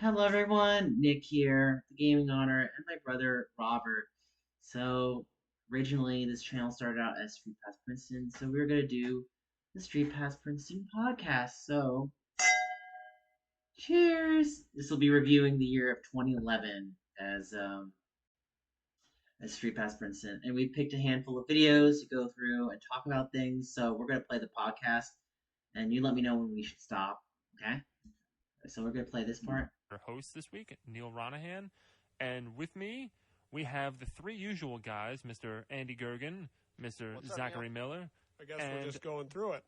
Hello everyone, Nick here, the Gaming Honor, and my brother Robert. So originally this channel started out as StreetPass Princeton, so we were gonna do the StreetPass Princeton podcast. So cheers! This will be reviewing the year of 2011 as StreetPass Princeton, and we picked a handful of videos to go through and talk about things. So we're gonna play the podcast, and you let me know when we should stop. Okay? So we're gonna play this part. Our host this week, Neil Ronahan, and with me we have the three usual guys, Mr. Andy Gergen, Mr. What's up, Zachary Neil? Miller, I guess we're just going through it.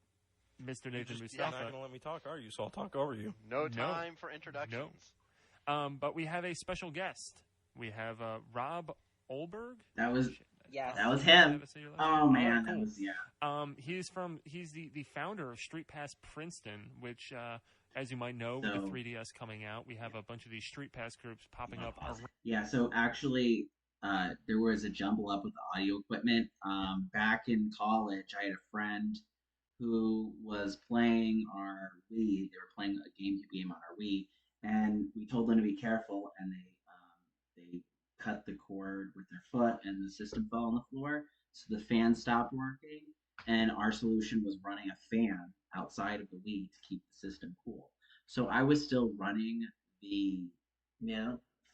Mr. Nathan You're Mustafa. not going to let me talk, are you? So I'll talk over you. No time for introductions. But we have a special guest. We have Rob Olberg. That was Yes. That was him. Did I say your last Oh name? man, cool. that was He's the founder of StreetPass Princeton, which as you might know, with the 3DS coming out, we have a bunch of these StreetPass groups popping up. Yeah, so actually there was a jumble up with the audio equipment. Back in college, I had a friend who was playing our Wii. They were playing a game on our Wii, and we told them to be careful, and they cut the cord with their foot, and the system fell on the floor. So the fan stopped working, and our solution was running a fan outside of the Wii to keep the system cool. So I was still running the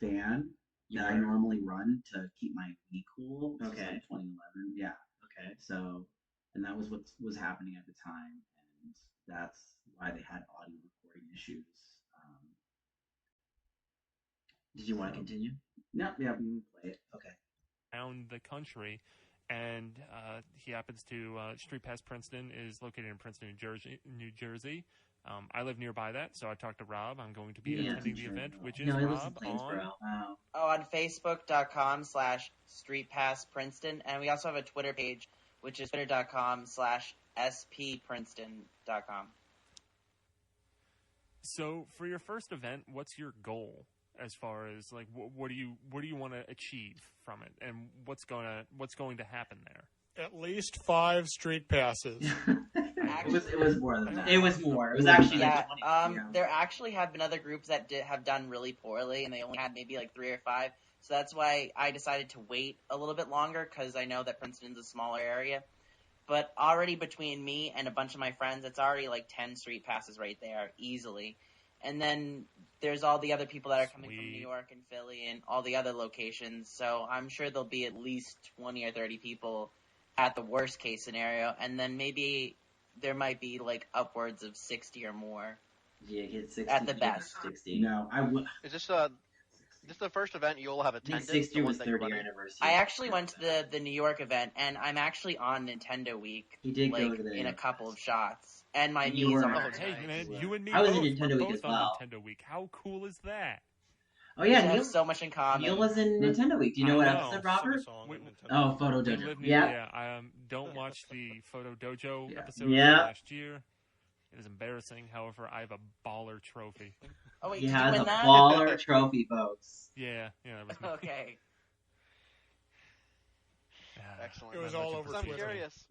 fan that I normally run to keep my Wii cool. This was like 2011. Yeah. Okay. So, and that was what was happening at the time, and that's why they had audio recording issues. Did you want to continue? No, yeah, we can play it. Okay. Around the country, and he happens to StreetPass Princeton is located in Princeton, New Jersey. I live nearby that, so I talked to Rob. I'm going to be attending the event, which is Rob on Facebook.com/StreetPassPrinceton, and we also have a Twitter page, which is Twitter.com/SPPrinceton.com. So for your first event, what's your goal as far as like what do you want to achieve from it, and what's going to happen there? At least 5 street passes. It was more than that. It was more. It was actually like 20. There actually have been other groups that have done really poorly, and they only had maybe like 3 or 5. So that's why I decided to wait a little bit longer, because I know that Princeton's a smaller area. But already between me and a bunch of my friends, it's already like 10 street passes right there, easily. And then there's all the other people that are coming from New York and Philly and all the other locations. So I'm sure there'll be at least 20 or 30 people at the worst case scenario. And then maybe there might be like upwards of 60 or more. Yeah, get 60 at the best. 60. No, I would. Is this the first event you'll have attended? 60 was 30-year anniversary. I actually went to the New York event, and I'm actually on Nintendo Week. He did like, go there in a couple of shots, and my You knees were on not. the Hey man, you and me I was both. in Nintendo We're Week as both well. on Nintendo Week. How cool is that? Oh yeah, We Neil, have so much in common. Neil was in Nintendo Week. Do you know what I know. episode, Robert? Wait, Oh, Photo We Dojo. live near, Yeah. yeah. I don't watch the Photo Dojo Yeah. episode Yeah. from last year. It is embarrassing. However, I have a baller trophy. Oh wait, He did you has win a that? baller trophy, folks. Yeah, that was me. Okay. Excellent. It was all over I'm Twitter. curious.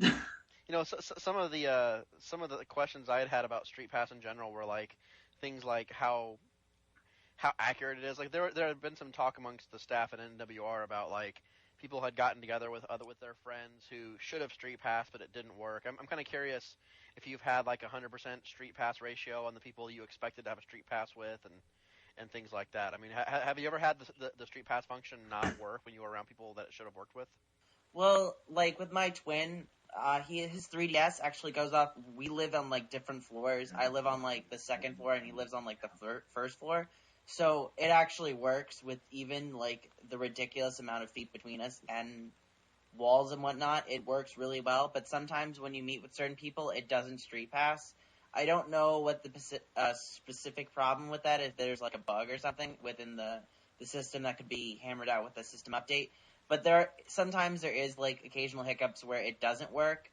Some of the questions I had about Street Pass in general were like things like how accurate it is. Like there had been some talk amongst the staff at NWR about like people had gotten together with their friends who should have Street Pass but it didn't work. I'm kind of curious if you've had like 100% Street Pass ratio on the people you expected to have a Street Pass with and things like that. I mean, have you ever had the Street Pass function not work when you were around people that it should have worked with? Well, like with my twin, his 3DS actually goes off. We live on like different floors. I live on like the second floor, and he lives on like the first floor. So it actually works with even like the ridiculous amount of feet between us and walls and whatnot. It works really well. But sometimes when you meet with certain people, it doesn't street pass. I don't know what the specific problem with that, if there's like a bug or something within the system that could be hammered out with the system update. But sometimes there is like occasional hiccups where it doesn't work.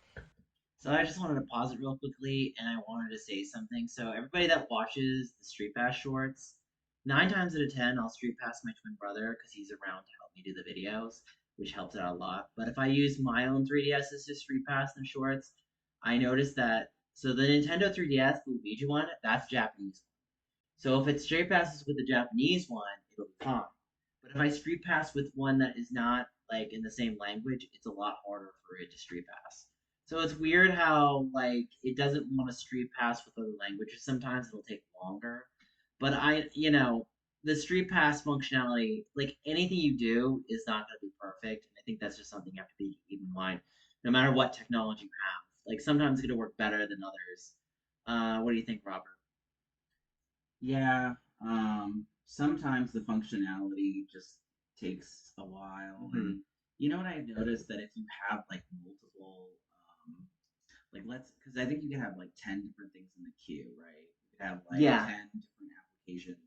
So I just wanted to pause it real quickly, and I wanted to say something. So everybody that watches the Street Pass shorts, 9 times out of 10, I'll Street Pass my twin brother because he's around to help me do the videos, which helps out a lot. But if I use my own 3DSs to Street Pass the shorts, I noticed that. So the Nintendo 3DS, the Luigi one, that's Japanese. So if it street passes with the Japanese one, it'll be fine. But if I street pass with one that is not like in the same language, it's a lot harder for it to street pass. So it's weird how like it doesn't want to street pass with other languages. Sometimes it'll take longer. But the street pass functionality, like anything you do, is not going to be perfect. And I think that's just something you have to keep in mind, no matter what technology you have. Like sometimes it's going to work better than others. What do you think, Robert? Yeah, sometimes the functionality just takes a while. And you know what I've noticed that if you have like multiple, because I think you can have like 10 different things in the queue, right? You could have like 10 different applications.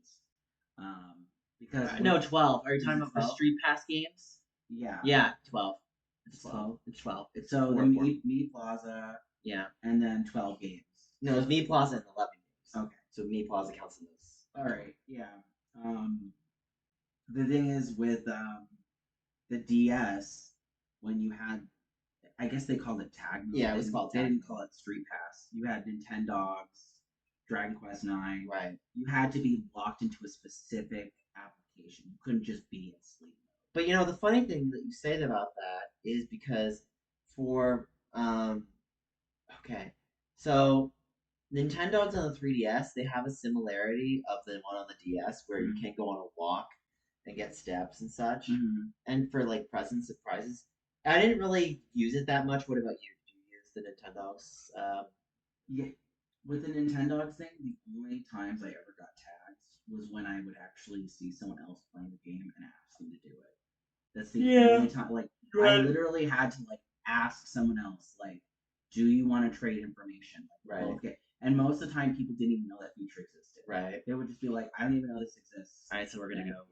Because no, 12. Are you talking about the Street Pass games? Yeah. Yeah, 12. It's 12. It's 12. It's so the Me Plaza. Yeah. And then 12 games. No, it's Me Plaza and 11 games. Okay. So Me Plaza counts in this. All right. Yeah. Um, the thing is with the DS, when you had, I guess they called it tag mode. Yeah, it was called tag. They didn't call it Street Pass. You had Nintendogs, Dragon Quest IX. Right. You had to be locked into a specific application. You couldn't just be in sleep mode. But the funny thing that you say about that is because for okay, so Nintendogs on the 3DS, they have a similarity of the one on the DS where you can't go on a walk and get steps and such. And for like presents and prizes, I didn't really use it that much. What about you? Did you use the Nintendogs? Yeah, with the Nintendogs thing, the only times I ever got tags was when I would actually see someone else playing the game and ask them to do it. That's the only time. Like I literally had to like ask someone else, like, "Do you want to trade information?" Like, right. Okay. And most of the time, people didn't even know that feature existed. Right. They would just be like, "I don't even know this exists." All right, so we're gonna go.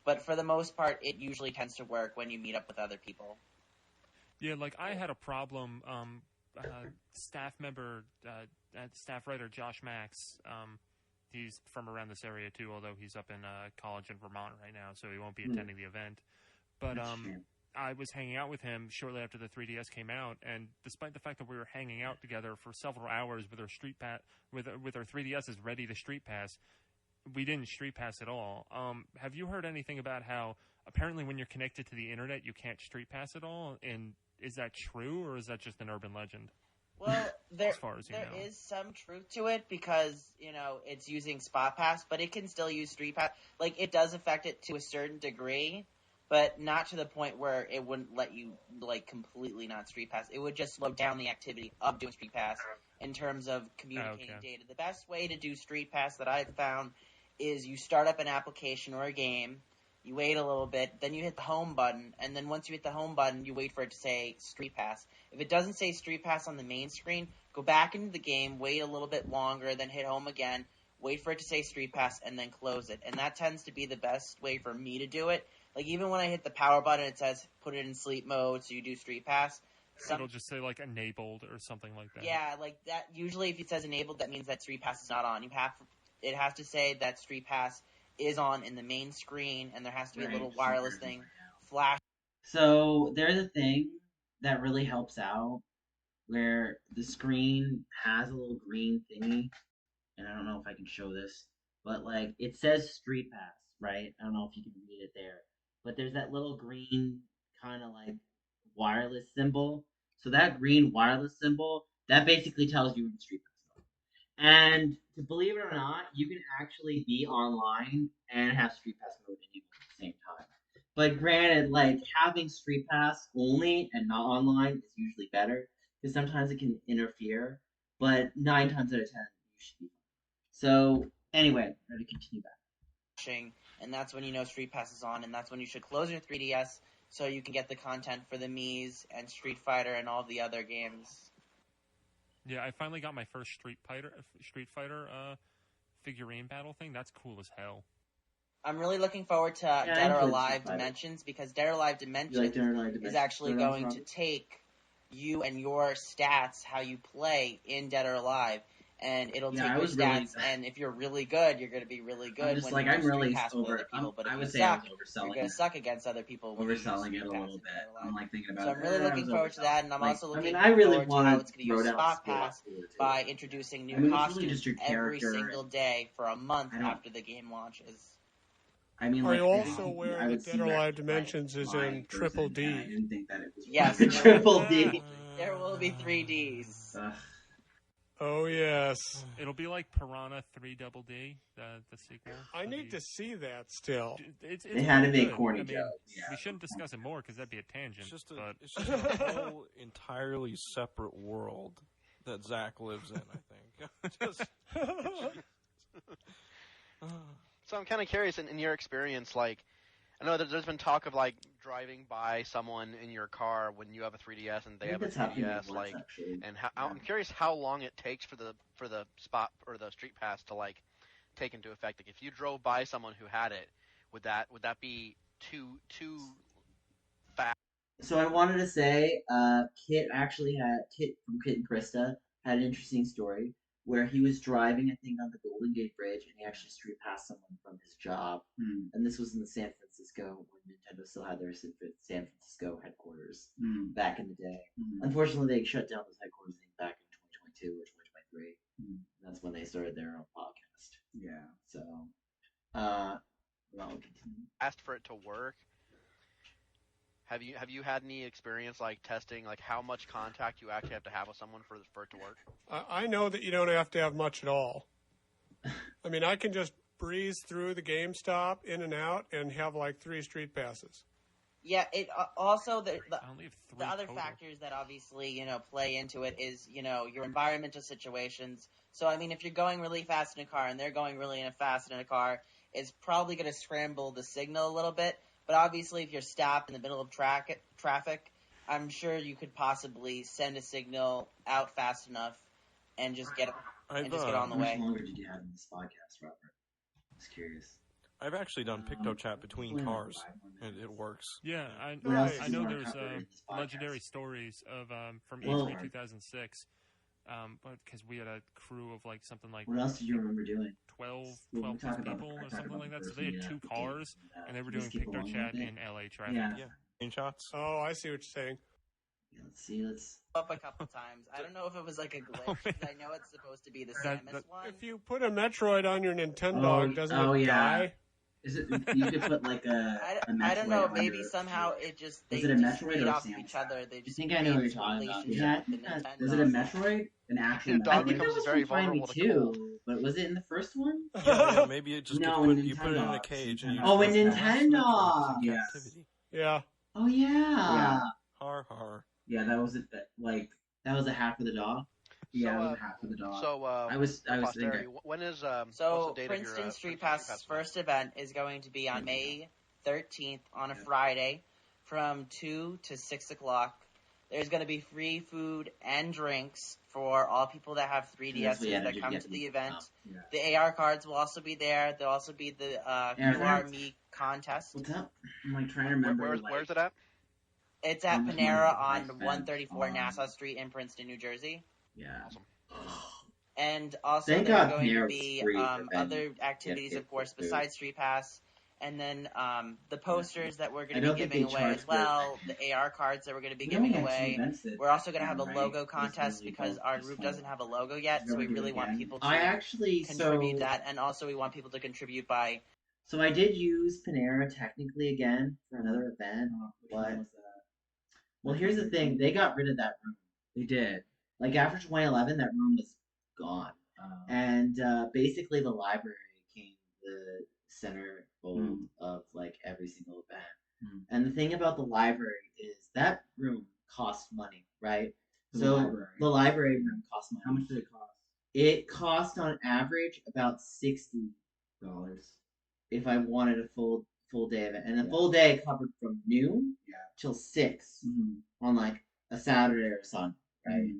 But for the most part, it usually tends to work when you meet up with other people. Yeah, like I had a problem. Staff member, staff writer Josh Max. He's from around this area too, although he's up in college in Vermont right now, so he won't be attending the event. But I was hanging out with him shortly after the 3DS came out, and despite the fact that we were hanging out together for several hours with our Street Pass, with our 3DSs ready to Street Pass, we didn't Street Pass at all. Have you heard anything about how apparently when you're connected to the internet you can't Street Pass at all? And is that true, or is that just an urban legend? Well, there as far as you know, is some truth to it because, it's using Spot Pass, but it can still use Street Pass. Like, it does affect it to a certain degree, but not to the point where it wouldn't let you, like, completely not Street Pass. It would just slow down the activity of doing Street Pass in terms of communicating data. The best way to do Street Pass that I've found is you start up an application or a game, you wait a little bit, then you hit the home button, and then once you hit the home button, you wait for it to say Street Pass. If it doesn't say Street Pass on the main screen, go back into the game, wait a little bit longer, then hit home again, wait for it to say Street Pass, and then close it. And that tends to be the best way for me to do it. Like, even when I hit the power button, it says put it in sleep mode, so you do Street Pass. It'll just say, like, enabled or something like that. Yeah, like that. Usually if it says enabled, that means that Street Pass is not on. It has to say that Street Pass is on in the main screen, and there has to be a little wireless thing flash. So there's a thing that really helps out where the screen has a little green thingy, and I don't know if I can show this, but like it says Street Pass, right? I don't know if you can read it there, but there's that little green kind of like wireless symbol. So that green wireless symbol that basically tells you in Street Pass. And to believe it or not, you can actually be online and have Street Pass mode enabled at the same time. But granted, like having Street Pass only and not online is usually better because sometimes it can interfere. But 9 times out of 10, you should be fine. So anyway, ready to continue back. And that's when you know Street Pass is on, and that's when you should close your 3DS so you can get the content for the Mii's and Street Fighter and all the other games. Yeah, I finally got my first Street Fighter figurine battle thing. That's cool as hell. I'm really looking forward to Dead or Alive Dimensions because Dead or Alive Dimensions is actually going to take you and your stats, how you play in Dead or Alive, and it'll Yeah, take I your was stats. really. And if you're really good, you're going to be really I'm good just when like you do I'm street really pass with other people. But if I you would say I was suck, you're overselling going to it. suck against other people when you use Overselling it street a pass little if bit. you're not I'm alive. like thinking So about I'm it. really I looking was forward to overselling. that, and I'm Like, also I mean, looking I really forward to want how to it's going to throw use down the spot skill pass cooler too. by introducing new I mean, it's really costumes just your every character. single day for a month I don't. after the game launches. I mean, Are like, you I also think aware I that would Dead see or that Alive like Dimensions is live in triple person, and I D? didn't think that it was Yes, triple D. there will be 3Ds. Ugh. Oh, yes. It'll be like Piranha 3 Double D, the sequel. I need to see that still. It's They had to pretty make good. corny I mean, jokes. Yeah. we shouldn't discuss it more because that'd be a tangent. But It's just a whole entirely separate world that Zach lives in, I think. Just, So I'm kind of curious in your experience, like, I know that there's been talk of like driving by someone in your car when you have a 3DS and they I have think a that's happened 3DS, once, like, actually. and how, Yeah. I'm curious how long it takes for the spot or the street pass to like take into effect. Like, if you drove by someone who had it, would that be too fast? So I wanted to say, Kit from Kit and Krista had an interesting story where he was driving, I think, on the Golden Gate Bridge, and he actually street passed someone from his job. And this was in San Francisco when Nintendo still had their San Francisco headquarters back in the day. Unfortunately, they shut down those headquarters back in 2022 or 2023. That's when they started their own podcast. Yeah. So, well, Asked for it to work. Have you had any experience like testing like how much contact you actually have to have with someone for it to work? I know that you don't have to have much at all. I mean, I can just breeze through the GameStop in and out and have like 3 street passes. Yeah, it also the I only have 3 the other total. factors that obviously play into it is your environmental situations. So I mean, if you're going really fast in a car and they're going really fast in a car, it's probably going to scramble the signal a little bit. But obviously, if you're stopped in the middle of traffic, I'm sure you could possibly send a signal out fast enough and just get on the how much way. longer did you have in this podcast, Robert? I'm just curious. I've actually done PictoChat between cars, and it works. Yeah, What else I did you know wanna there's cover in this podcast? legendary stories of from Well- E3 2006. But because we had a crew of like something like What else did you remember doing? 12 Well, we plus talk about- people I or talk something about like the that. So person they you had 2 have, cars, and they were doing just keep along PictoChat with it. in LA traffic. Yeah. Yeah, screenshots. Oh, I see what you're saying. Let's see. Up a couple times. I don't know if it was like a glitch. 'Cause I know it's supposed to be the That- Samus one. If you put a Metroid on your Nintendo, doesn't it yeah. die? Is it? You could put like a I don't know. Metroid Maybe under- somehow it just they Was it a just Metroid feed or a off of Samus? each other. They I just think I know what create you're this talking about. relationship Yeah, I with the think that, Nintendo. was it a Metroid? An actual Your Metroid? dog I think that becomes was very from Prime vulnerable to 2, cold. but was it in the first one? Yeah, maybe it just No, gets in you put it in a Nintendo. cage and you Oh, just in put Metroid Nintendo! in Yes. captivity. Yeah. Oh yeah. Har har. Yeah, that was it. That was a half of the dog. Yeah, So, it was a half of the dog. So I was posterity, thinking. when is what's So the date Princeton of your Street Pass first event is going to be on May 13th on a Friday from 2 to 6 o'clock. There's going to be free food and drinks for all people that have 3DSs that come to the event. Yeah. The AR cards will also be there. There'll also be the QR Me contest. What's up? I'm like trying to remember. Where's it at? It's at how much Panera money I on spent 134 on- Nassau Street in Princeton, New Jersey. Yeah. Awesome. And also Thank there's God going to Panera was be free for Ben other to activities, get of course, food. besides Street Pass. And then the posters that we're I going to don't be think giving they away charge as for well, it. the AR cards that we're going to be We only giving had two away. events that We're also going to have a right? logo It was contest really because both our just group like- doesn't have a logo yet, so we Never do really it want again. people I to actually contribute that, and also we want people to contribute by. So I did use Panera technically again for another event, but well, here's the thing: they got rid of that room. They did. Like after 2011, that room was gone, and basically the library became the center of like every single event. And the thing about the library is that room cost money, right? The library room cost money. How much did it cost? It cost on average about $60 if I wanted a full day of it, and a full day covered from noon till 6 on like a Saturday or Sunday, right?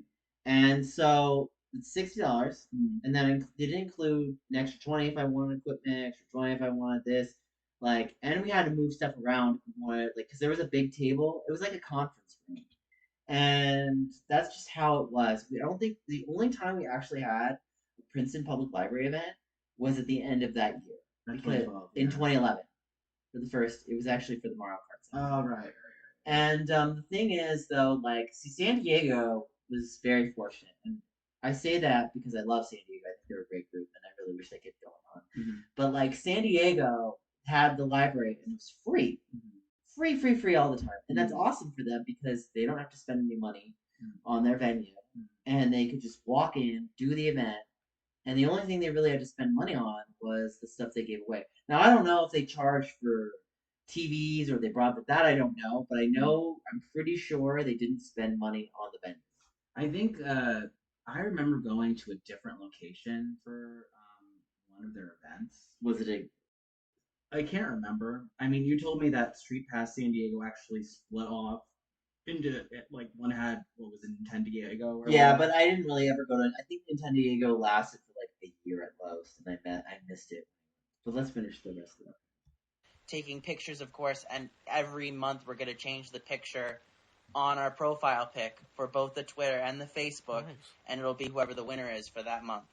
And so it's $60, and then it did include an extra 20 if I wanted equipment, extra 20 if I wanted this, like, and we had to move stuff around more, like, because there was a big table. It was like a conference room, and that's just how it was. I don't think the only time we actually had Princeton Public Library event was at the end of that year. In Because 2012, in yeah. 2011, for the first, it was actually for the Mario Kart. Oh, right. And the thing is, though, like, see, San Diego was very fortunate, and I say that because I love San Diego. I think they're a great group, and I really wish they kept going on. Mm-hmm. But like, San Diego had the library, and it was free, free all the time, and that's awesome for them because they don't have to spend any money on their venue, and they could just walk in, do the event, and the only thing they really had to spend money on was the stuff they gave away. Now, I don't know if they charged for TVs or they brought that I don't know, but I know I'm pretty sure they didn't spend money on the venue. I think I remember going to a different location for one of their events. Was it I can't remember. I mean, you told me that Street Pass San Diego actually split off into, like, one had, what was it, Nintendo Diego? Yeah, but I didn't really ever go to. I think Nintendo Diego lasted for like a year at most, and I missed it. But let's finish the rest of it. Taking pictures, of course, and every month we're going to change the picture on our profile pic for both the Twitter and the Facebook, and it'll be whoever the winner is for that month.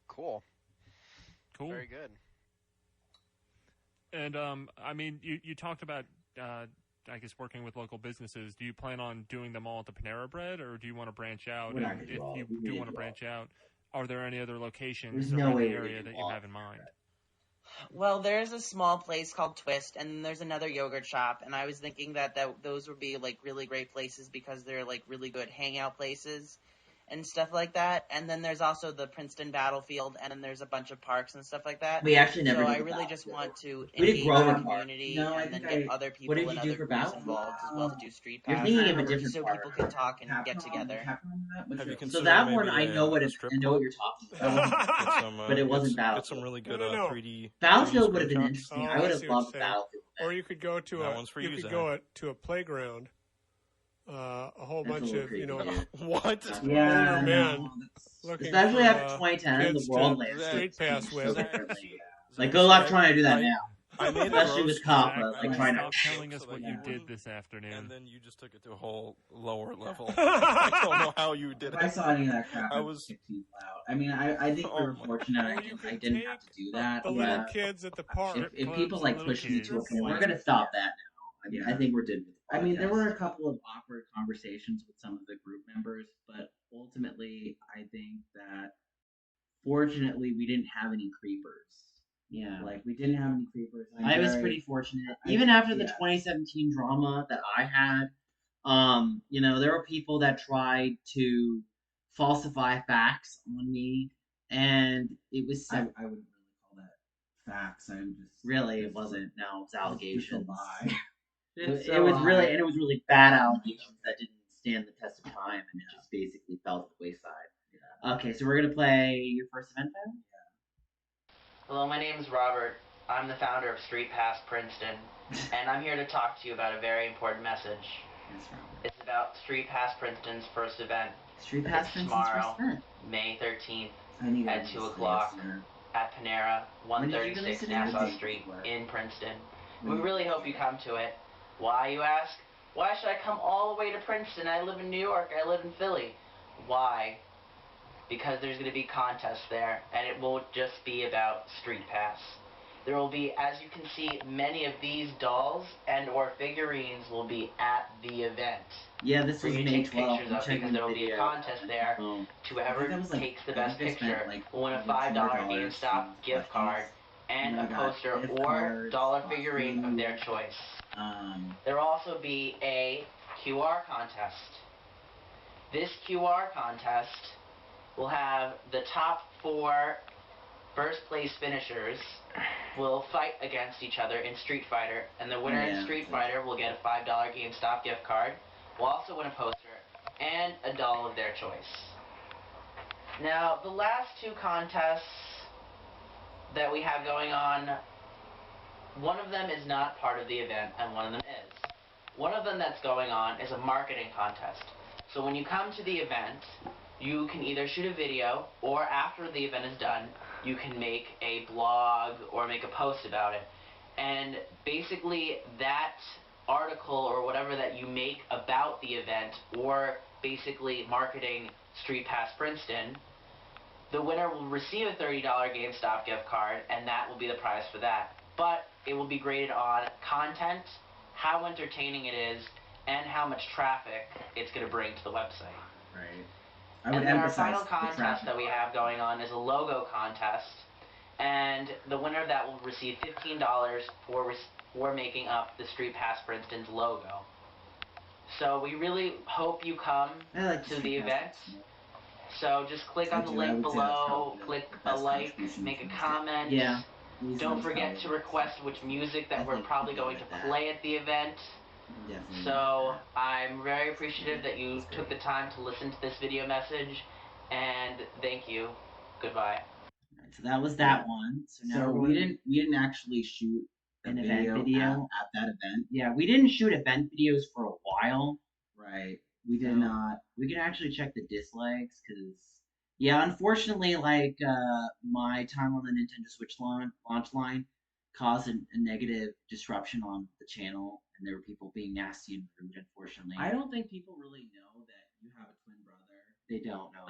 Cool. Very good. And I mean, you talked about I guess working with local businesses. Do you plan on doing them all at the Panera Bread, or do you want to branch out? We're not And gonna if do all. you We do really want to do branch out, are there any other locations There's no around way the we're area gonna that do you all have in of mind? Well, there's a small place called Twist, and there's another yogurt shop, and I was thinking that those would be, like, really great places because they're, like, really good hangout places and stuff like that. And then there's also the Princeton Battlefield, and then there's a bunch of parks and stuff like that. We actually never. So did I the really just Battlefield. want to We did engage Grover the Park. community No, I and then think get other people did you and do other for groups Battlefield? involved as well to do You're StreetPass, thinking of a different so park. people can talk and get together. Have you So considered that one, maybe I know what a it, strip I know what club? you're talking about. Get some, But it wasn't get Battlefield. some really good No. 3D. Battlefield 3D would have been screenshots. interesting. Oh, I would I have see what loved you're saying. Battlefield. Or you could go to That one's for you, Zach. go to a playground. A whole That's a bunch little of creepy, What? Yeah, older men looking especially for, after 2010, the kids world to landscape Street Pass changed with. so differently. Like, good luck trying to do that now. I made a Especially gross with Cop, joke. like, I trying made to- a Stop telling joke us so what that you you did wouldn't, this afternoon. and then you just took it to a whole lower level. I don't know how you did If I it. saw any of that crap, I I was- was kick people out. I mean, I think we were Oh my- fortunate. Or I you didn't, could I didn't take have to do that. The little but kids at the park. if people like push me to a Okay, point, we're gonna stop that now. I mean, Yeah. I think we're done with the I mean, there podcast. were a couple of awkward conversations with some of the group members, but ultimately, I think that fortunately we didn't have any creepers. Yeah. Like, we didn't have any creepers. I was pretty fortunate. Even after the yeah. 2017 drama that I had, you know, there were people that tried to falsify facts on me, and it was I wouldn't really call that facts. I'm just really it wasn't. No, it was It's just a allegations. lie. It was really, and it was really bad allegations that didn't stand the test of time, and it just basically fell to the wayside. Yeah. Okay, so we're gonna play your first event then. Hello, my name is Robert. I'm the founder of StreetPass Princeton, and I'm here to talk to you about a very important message. That's right. It's about StreetPass Princeton's first event, StreetPass It's Princeton's tomorrow. first event. May 13th, I need At 2 o'clock. at Panera, When did you release 136 it? Nassau Date Street before. in Princeton. We really hope you come to it. Why, you ask? Why should I come all the way to Princeton? I live in New York. I live in Philly. Why? Because there's going to be contests there, and it won't just be about Street Pass. There will be, as you can see, many of these dolls and or figurines will be at the event. Yeah, this For was you to May take 12th. pictures I'm of, checking because the there will be a video. contest there. Oh. Whoever that was like- takes the I best think I spent, picture like, will win a over $5 $4 GameStop on gift collections. card and And a I got poster gift or cards, dollar figurine of their food. choice. Um, There will also be a QR contest. This QR contest will have the top 4 first place finishers will fight against each other in Street Fighter, and the winner in Street Fighter will get a $5 GameStop gift card, will also win a poster and a doll of their choice. Now, the last 2 contests that we have going on, one of them is not part of the event, and one of them is. One of them that's going on is a marketing contest. So when you come to the event, you can either shoot a video, or after the event is done, you can make a blog or make a post about it. And basically that article or whatever that you make about the event, or basically marketing StreetPass Princeton, the winner will receive a $30 GameStop gift card, and that will be the prize for that. But it will be graded on content, how entertaining it is, and how much traffic it's going to bring to the website. Right. And then our final contest that we have going on is a logo contest, and the winner of that will receive $15 for making up the StreetPass Princeton's logo. So we really hope you come to the event. So just click on the link below, click a like, make a comment. Yeah. Don't forget to request which music that we're probably going to play at the event. So I'm very appreciative that you took the time to listen to this video message, and thank you. Goodbye. So that was that one. So now we didn't actually shoot an event video at that event. Yeah, we didn't shoot event videos for a while. Right. We did not. We can actually check the dislikes because, yeah, unfortunately, like my time on the Nintendo Switch launch line caused a negative disruption on the channel, and there were people being nasty and rude. Unfortunately, I don't think people really know that you have a twin brother. They don't know.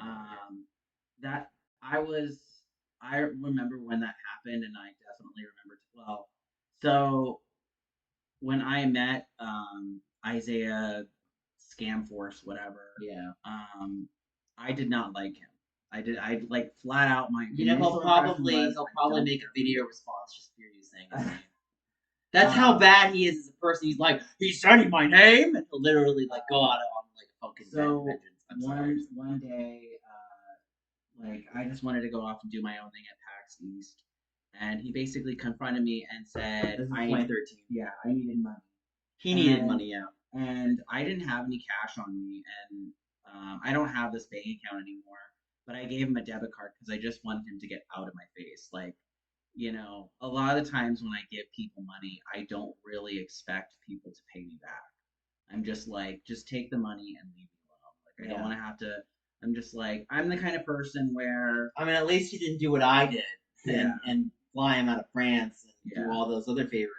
I remember when that happened, and I definitely remember it well. So when I met Isaiah Scamforce, whatever, I did not like him. I like flat out my. He'll probably make a video response just for you saying his name. That's how bad he is as a person. He's like, he's saying my name, and he'll literally like go out on like fucking vengeance. One day, like I just wanted to go off and do my own thing at PAX East, and he basically confronted me and said, "I need 13. Yeah, I needed money. He needed money, yeah, and I didn't have any cash on me, and I don't have this bank account anymore. But I gave him a debit card because I just wanted him to get out of my face. Like, you know, a lot of the times when I give people money, I don't really expect people to pay me back. I'm just like, just take the money and leave me alone. Like, I don't want to have to. I'm just like, I'm the kind of person where. I mean, at least you didn't do what I did and fly him out of France and do all those other favors,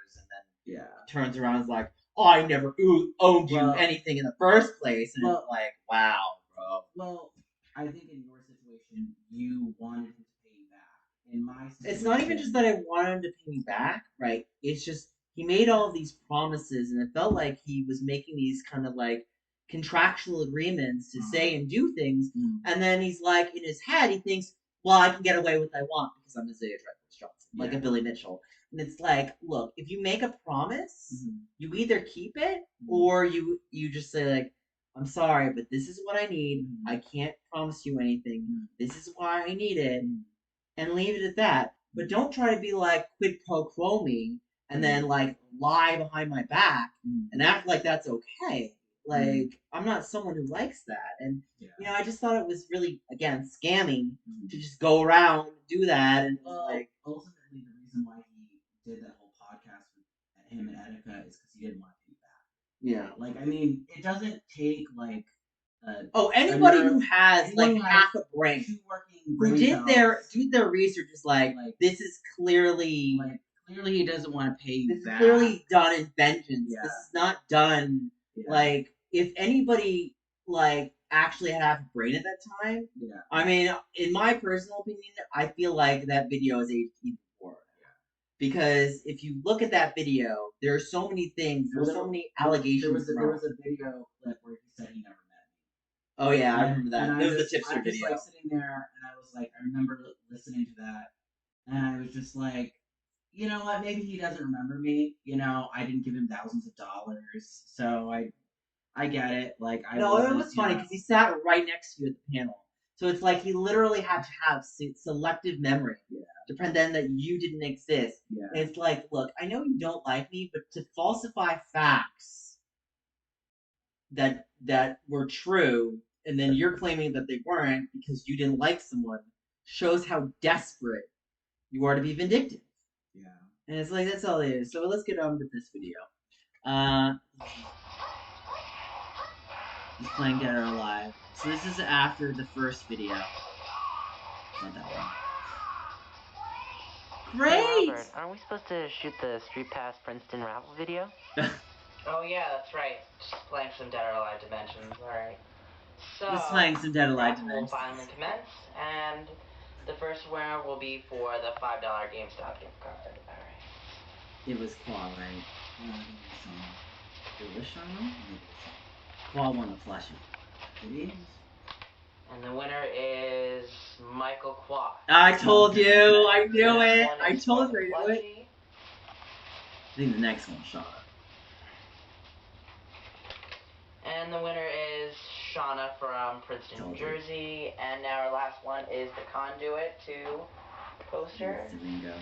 and then turns around and is like, oh, I never owed you anything in the first place. And it's like, wow, bro. Well, I think in your situation, you wanted him to pay you back. In my situation, it's not even just that I wanted him to pay me back, right? It's just he made all these promises, and it felt like he was making these kind of like contractual agreements to say and do things, and then he's like, in his head, he thinks, well, I can get away with what I want because I'm Isaiah Johnson, like a Billy Mitchell. And it's like, look, if you make a promise, you either keep it or you just say like, I'm sorry, but this is what I need. I can't promise you anything. This is why I need it, and leave it at that. But don't try to be like quid pro quo me and then like lie behind my back and act like that's okay. Like I'm not someone who likes that, and you know, I just thought it was really again scammy to just go around and do that, and like ultimately the reason why he did that whole podcast with him and Etika is because he didn't want to pay back. Yeah, like I mean, it doesn't take like anybody who has like half a brain who did their research is like this is clearly he doesn't want to pay you this back. This is clearly done in vengeance. Yeah. This is not done like if anybody like actually had half a brain at that time. Yeah. I mean, in my personal opinion, I feel like that video is aged even before. Because if you look at that video, there are so many things. There were so many allegations. There was a video clip where he said he never met me. Oh yeah, I remember that. It was the tipster video. I was like sitting there, and I was like, I remember listening to that, and I was just like, you know what? Maybe he doesn't remember me. You know, I didn't give him thousands of dollars, so I get it. Like it was funny because he sat right next to you at the panel. So it's like he literally had to have selective memory to pretend that you didn't exist. Yeah. And it's like, look, I know you don't like me, but to falsify facts that were true, and then you're claiming that they weren't because you didn't like someone, shows how desperate you are to be vindictive. Yeah. And it's like, that's all it is. So let's get on with this video. He's playing Dead or Alive. So this is after the first video. Not that one. Great! Hey Robert, aren't we supposed to shoot the StreetPass Princeton raffle video? Oh yeah, that's right. Just playing some Dead or Alive Dimensions. Alright. So, just playing some Dead or Alive Dimensions. Will finally commence, and The first winner will be for the $5 GameStop gift card. Alright. It was Claw, right? No, I think it was Shauna. It was Shauna? I think it was Shauna. Claw won the plushie. Did he? And the winner is Michael Quad. I told you! I The knew next it! one I is told for you the I knew it! plushie. I think the next one's Shauna. And the winner is Shauna from Princeton, New Jersey. And now our last one is the Conduit 2 poster. It's Ringo.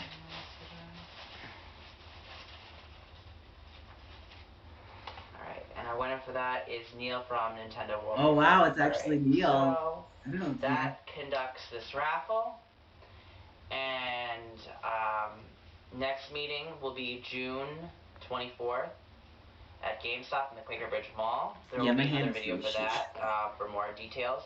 Alright, and our winner for that is Neil from Nintendo World. Oh wow, it's actually Neil. So I don't know. that conducts this raffle. And next meeting will be June 24th at GameStop in the Quaker Bridge Mall. There will be another video for that for more details.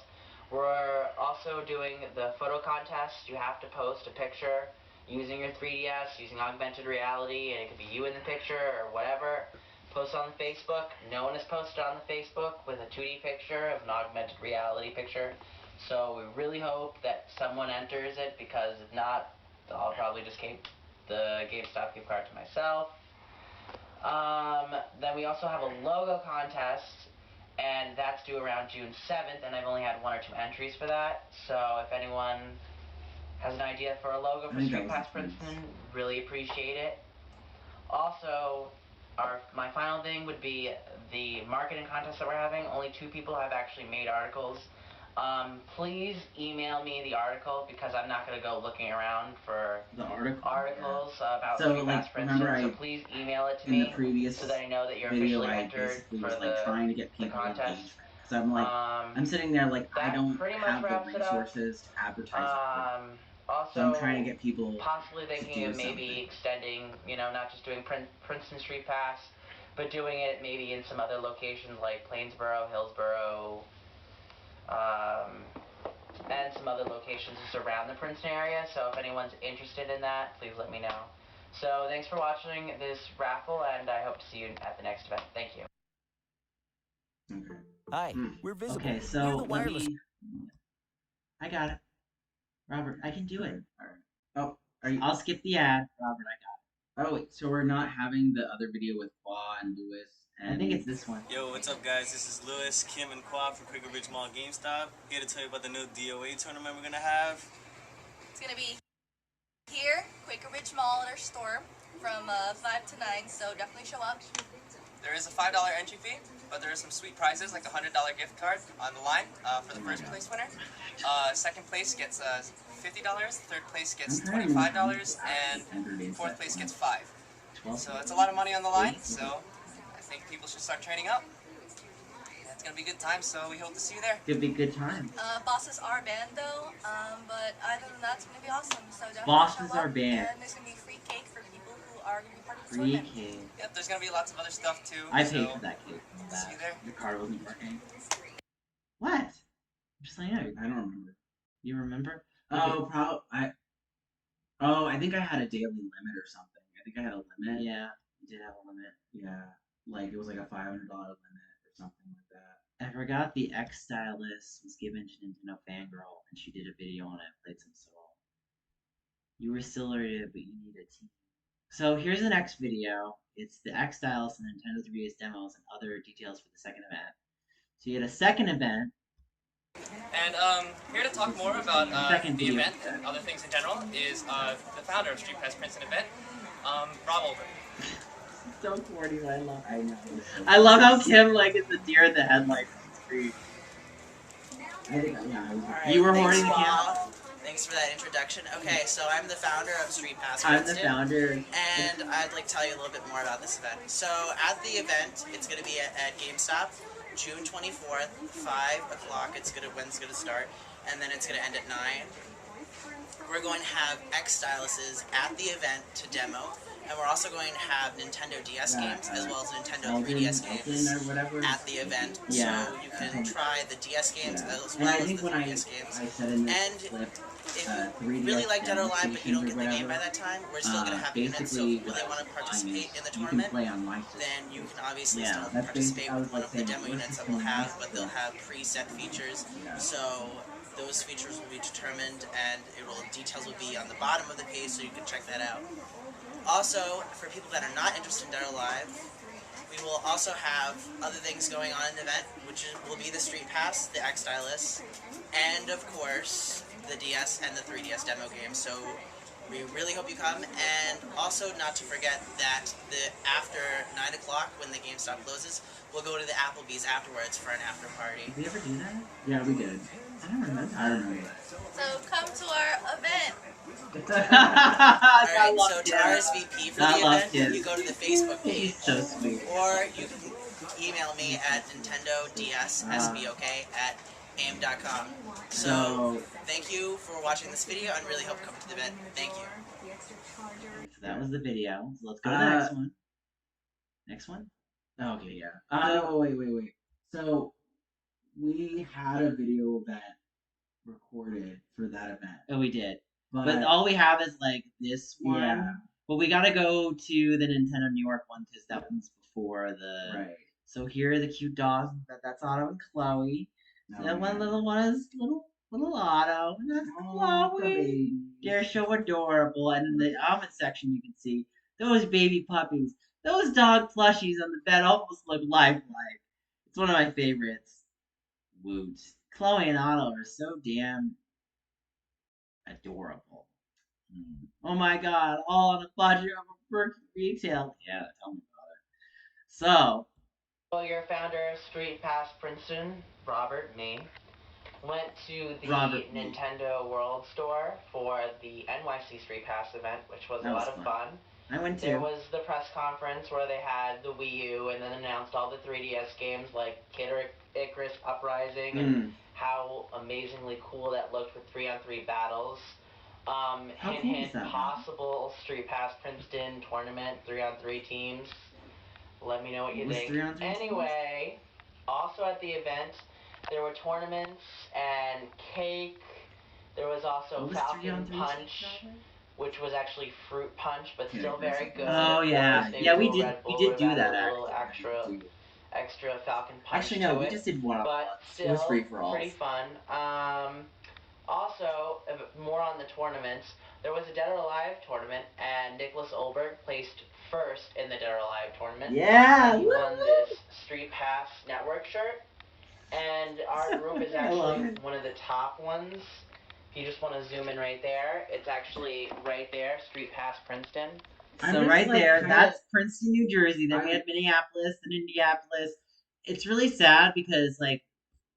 We're also doing the photo contest. You have to post a picture using your 3DS, using augmented reality, and it could be you in the picture or whatever. Post on Facebook. No one has posted on the Facebook with a 2D picture of an augmented reality picture. So we really hope that someone enters it, because if not, I'll probably just keep the GameStop gift card to myself. Then we also have a logo contest, and that's due around June 7th, and I've only had 1 or 2 entries for that. So if anyone has an idea for a logo for StreetPass Princeton, really appreciate it. Also, my final thing would be the marketing contest that we're having. Only 2 people have actually made articles. Please email me the article, because I'm not going to go looking around for the articles about StreetPass Princeton. Remember, So please email it to in me the previous so that I know that you're video, officially I entered basically for was the trying to get people contest. engagement. Because I'm like, I'm sitting there like, I don't pretty much have the wraps it up. resources to advertise it. Also, So I'm trying to get people possibly to thinking do of maybe something. extending, not just doing Princeton Street Pass, but doing it maybe in some other locations like Plainsboro, Hillsboro, and some other locations just around the Princeton area. So if anyone's interested in that, please let me know. So thanks for watching this raffle, and I hope to see you at the next event. Thank you. Okay. Hi, we're visible. Okay, so We're the wireless. I got it. Robert, I can do it. All right. I'll skip the ad. Robert, I got it. Oh, wait, so we're not having the other video with Claw and Lewis? And I think it's this one. Yo, what's up, guys? This is Lewis, Kim, and Claw from Quaker Bridge Mall GameStop. Here to tell you about the new DOA tournament we're going to have. It's going to be here, Quaker Ridge Mall at our store from 5 to 9, so definitely show up. There is a $5 entry fee, but there are some sweet prizes like a $100 gift card on the line for the first place winner. Second place gets $50, third place gets $25, and fourth place gets $5. So it's a lot of money on the line, so I think people should start training up. It's going to be a good time, so we hope to see you there. It'll be a good time. Bosses are banned though, but other than that, it's going to be awesome. So definitely Bosses show are up, banned. and there's going to be free cake for people who are going to be part of the Free tournament. cake. Yep, there's going to be lots of other stuff too. I paid for that cake. See you there. The card wasn't working. What? I'm just saying, I don't remember. You remember? Oh, I think I had a daily limit or something. I think I had a limit. Yeah, you did have a limit. Yeah, like it was like a $500 limit or something like that. I forgot the X Stylus was given to Nintendo Fangirl, and she did a video on it, played some solo. You were still rated, but you need a team. So here's the next video. It's the X Stylus and Nintendo 3DS demos and other details for the second event. So you had a second event. And here to talk more about the event and other things in general is the founder of StreetPass Princeton event, Rob Olber. So corny, I love. I know. I love how Kim is the deer in the headlights on the screen. I think Alright, you were hoarding the camera. Thanks for that introduction. Okay, so I'm the founder of StreetPass I'm Princeton. the founder. And I'd like to tell you a little bit more about this event. So at the event, it's going to be at GameStop, June 24th, 5 o'clock. When it's going to start, and then it's going to end at 9. We're going to have X Styluses at the event to demo. And we're also going to have Nintendo DS games as well as Nintendo 3DS games at the event. Yeah. So you can try the DS games as well as the 3DS games. And if you really like Dead or Alive but you don't get the game by that time, we're still going to have units. So if you really want to participate in the tournament, then you can obviously still participate with one of the demo units that we'll have, but they'll have preset features. So those features will be determined, and details will be on the bottom of the page, so you can check that out. Also, for people that are not interested in Dead or Alive, we will also have other things going on in the event, which will be the Street Pass, the X Stylus, and of course the DS and the 3DS demo game. So we really hope you come, and also not to forget that after 9 o'clock, when the GameStop closes, we'll go to the Applebee's afterwards for an after party. Did we ever do that? Yeah, we did. I don't remember. I don't remember. So come to our event. Alright, so to RSVP for the event, you go to the Facebook page. So sweet. Or you can email me at nintendodsbok@aim.com. So, thank you for watching this video, and really hope you come to the event. Thank you. So that was the video. So let's go to the next one. Next one? Okay, yeah. Wait. So, we had a video event recorded for that event. Oh, we did. But all we have is like this one. Yeah. But we gotta go to the Nintendo New York one because that one's before the. Right. So here are the cute dogs. That's Otto and Chloe. So that one little one is little Otto, and that's Chloe. They're so adorable. And in the almond section, you can see those baby puppies. Those dog plushies on the bed almost look lifelike. It's one of my favorites. Woot. Chloe and Otto are so damn adorable. Oh my god, all on a budget of a Berkey retail. Yeah, tell me about it. So, your founder of StreetPass Princeton, Robert, me, went to the Nintendo World Store for the NYC StreetPass event, which was a lot of fun. I went too. There was the press conference where they had the Wii U and then announced all the 3DS games like Kid Icarus Uprising and how amazingly cool that looked with 3-on-3 battles. Hint, possible StreetPass Princeton tournament, 3-on-3 teams. Let me know what you think. Anyway, also at the event, there were tournaments and cake. There was also Falcon Punch, which was actually fruit punch, but still very good. Oh yeah, we did do that actually. Extra Falcon Punch. Actually, no, we just did one. But still, it was free for all. Pretty fun. Also, more on the tournaments. There was a Dead or Alive tournament, and Nicholas Olberg placed first in the Dead or Alive tournament. Yeah! He won this Street Pass Network shirt, and our group is actually one of the top ones. If you just want to zoom in right there, it's actually right there, Street Pass Princeton. So right there, that's Princeton, New Jersey. Then we had Minneapolis and Indianapolis. It's really sad because, like,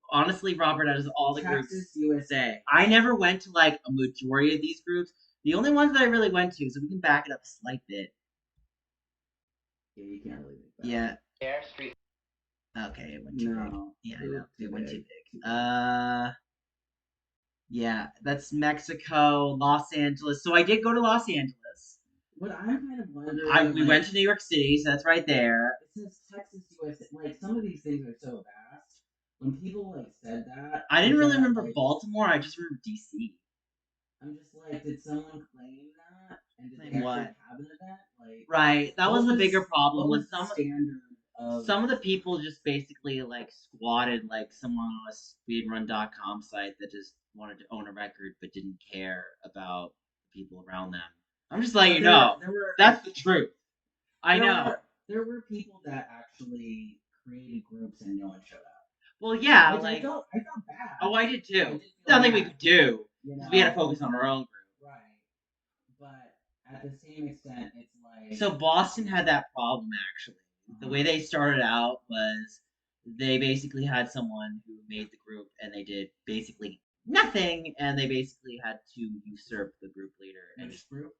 honestly, Robert, out of all the groups, USA. I never went to like a majority of these groups. The only ones that I really went to, so we can back it up a slight bit. Yeah, you can't really make that. Yeah. There, Street. Okay, it went too big. Yeah, I know. It went too big. Yeah, that's Mexico, Los Angeles. So I did go to Los Angeles. What I'm kind of wondering... we went to New York City, so that's right there. It says Texas, USA. Like, some of these things are so vast. When people, like, said that... I didn't really remember Baltimore, I just remember D.C. I'm just like, did someone claim that? And did they actually have an event? Like, right, that was the bigger problem. What was the standard of... Some of the people just basically, like, squatted, like, someone on a speedrun.com site that just wanted to own a record but didn't care about the people around them. I'm just letting you know. That's the truth. I know. There were people that actually created groups and no one showed up. Well, yeah, I felt bad. Oh, I did too. Nothing we could do. You know? We had to focus on our own group. Right. But at the same extent, it's like... So Boston had that problem, actually. The way they started out was they basically had someone who made the group and they did basically nothing, and they basically had to usurp the group leader. Which group?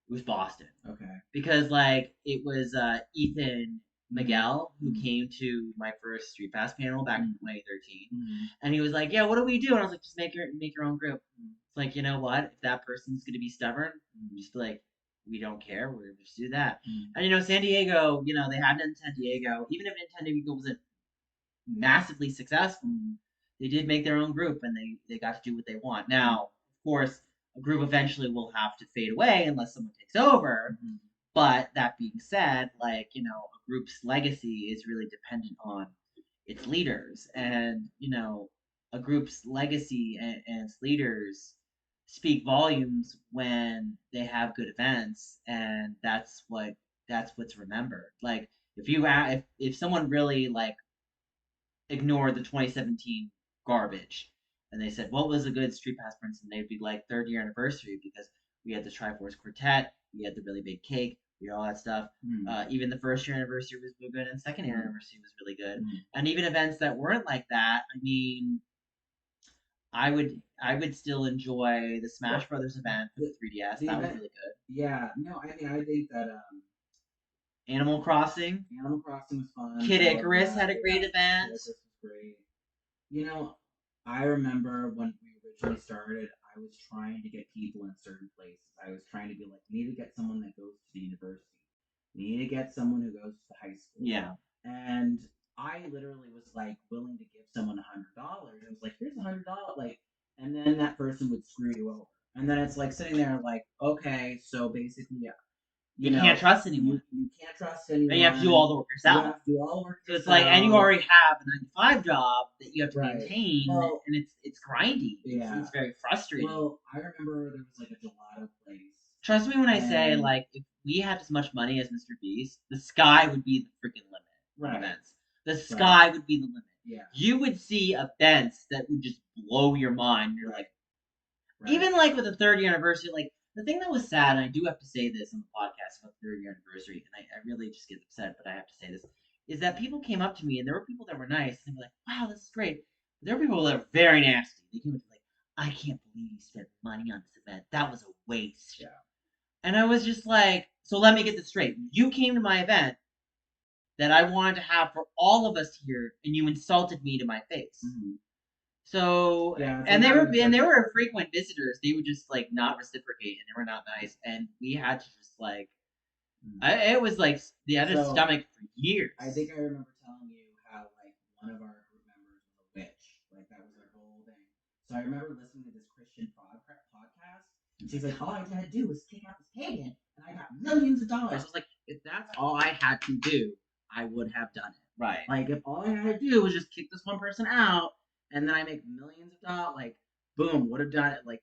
It was Boston. Okay. Because, like, it was Ethan Miguel who came to my first Street Pass panel back in 2013. And he was like, yeah, what do we do? And I was like, just make your own group. It's like, you know what? If that person's going to be stubborn, just be like, we don't care. We're going to just do that. And, you know, San Diego, you know, they had it in San Diego. Even if San Diego wasn't massively successful, they did make their own group and they got to do what they want. Now, of course, a group eventually will have to fade away unless someone takes over. But that being said, like, you know, a group's legacy is really dependent on its leaders. And, you know, a group's legacy and its leaders speak volumes when they have good events, and that's what's remembered. Like if someone really like ignored the 2017 garbage and they said what was a good Street Pass Princeton, they'd be like third year anniversary because we had the Triforce Quartet, we had the really big cake, we had all that stuff. Even the first year anniversary was really good, and second year anniversary was really good. And even events that weren't like that, I mean, I would still enjoy the Smash Brothers event for the 3DS. That was really good. Yeah, no, I mean, I think that Animal Crossing was fun. Kid Icarus had a great event. Kid Icarus was great. You know, I remember when we originally started, I was trying to get people in certain places. I was trying to be like, we need to get someone that goes to the university. We need to get someone who goes to high school. Yeah. And I literally was like willing to give someone $100. I was like, here's $100, like, and then that person would screw you over. And then it's like sitting there like, okay, so basically, yeah. You can't trust anyone. You can't trust anyone. And you have to do all the work yourself. You have to do all the work so yourself. It's like, and you already have a 9-to-5 job that you have to Right. maintain, Well, and it's grindy. Yeah. It's very frustrating. Well, I remember there was like a gelato place. Trust me when I say, like, if we had as much money as Mr. Beast, the sky would be the freaking limit for Right. events. The sky would be the limit. Yeah. You would see events that would just blow your mind. You're like, even like with the 30th anniversary, like, the thing that was sad, and I do have to say this on the podcast about the 30th anniversary, and I really just get upset, but I have to say this, is that people came up to me, and there were people that were nice, and they were like, wow, this is great. But there were people that were very nasty. They came up to me like, I can't believe you spent money on this event. That was a waste. Yeah. And I was just like, so let me get this straight. You came to my event that I wanted to have for all of us here, and you insulted me to my face. Mm-hmm. So yeah, and they were frequent visitors. They would just like not reciprocate, and they were not nice. And we had to just like, it was like they had a stomach for years. I think I remember telling you how like one of our group members was a witch. Like that was their whole thing. So I remember listening to this Christian podcast, and she's like, all I had to do was kick out this pagan, and I got millions of dollars. I was like, if that's all I had to do, I would have done it. Right. Like if all I had to do was just kick this one person out, and then I make millions of dollars, like boom, would have done it like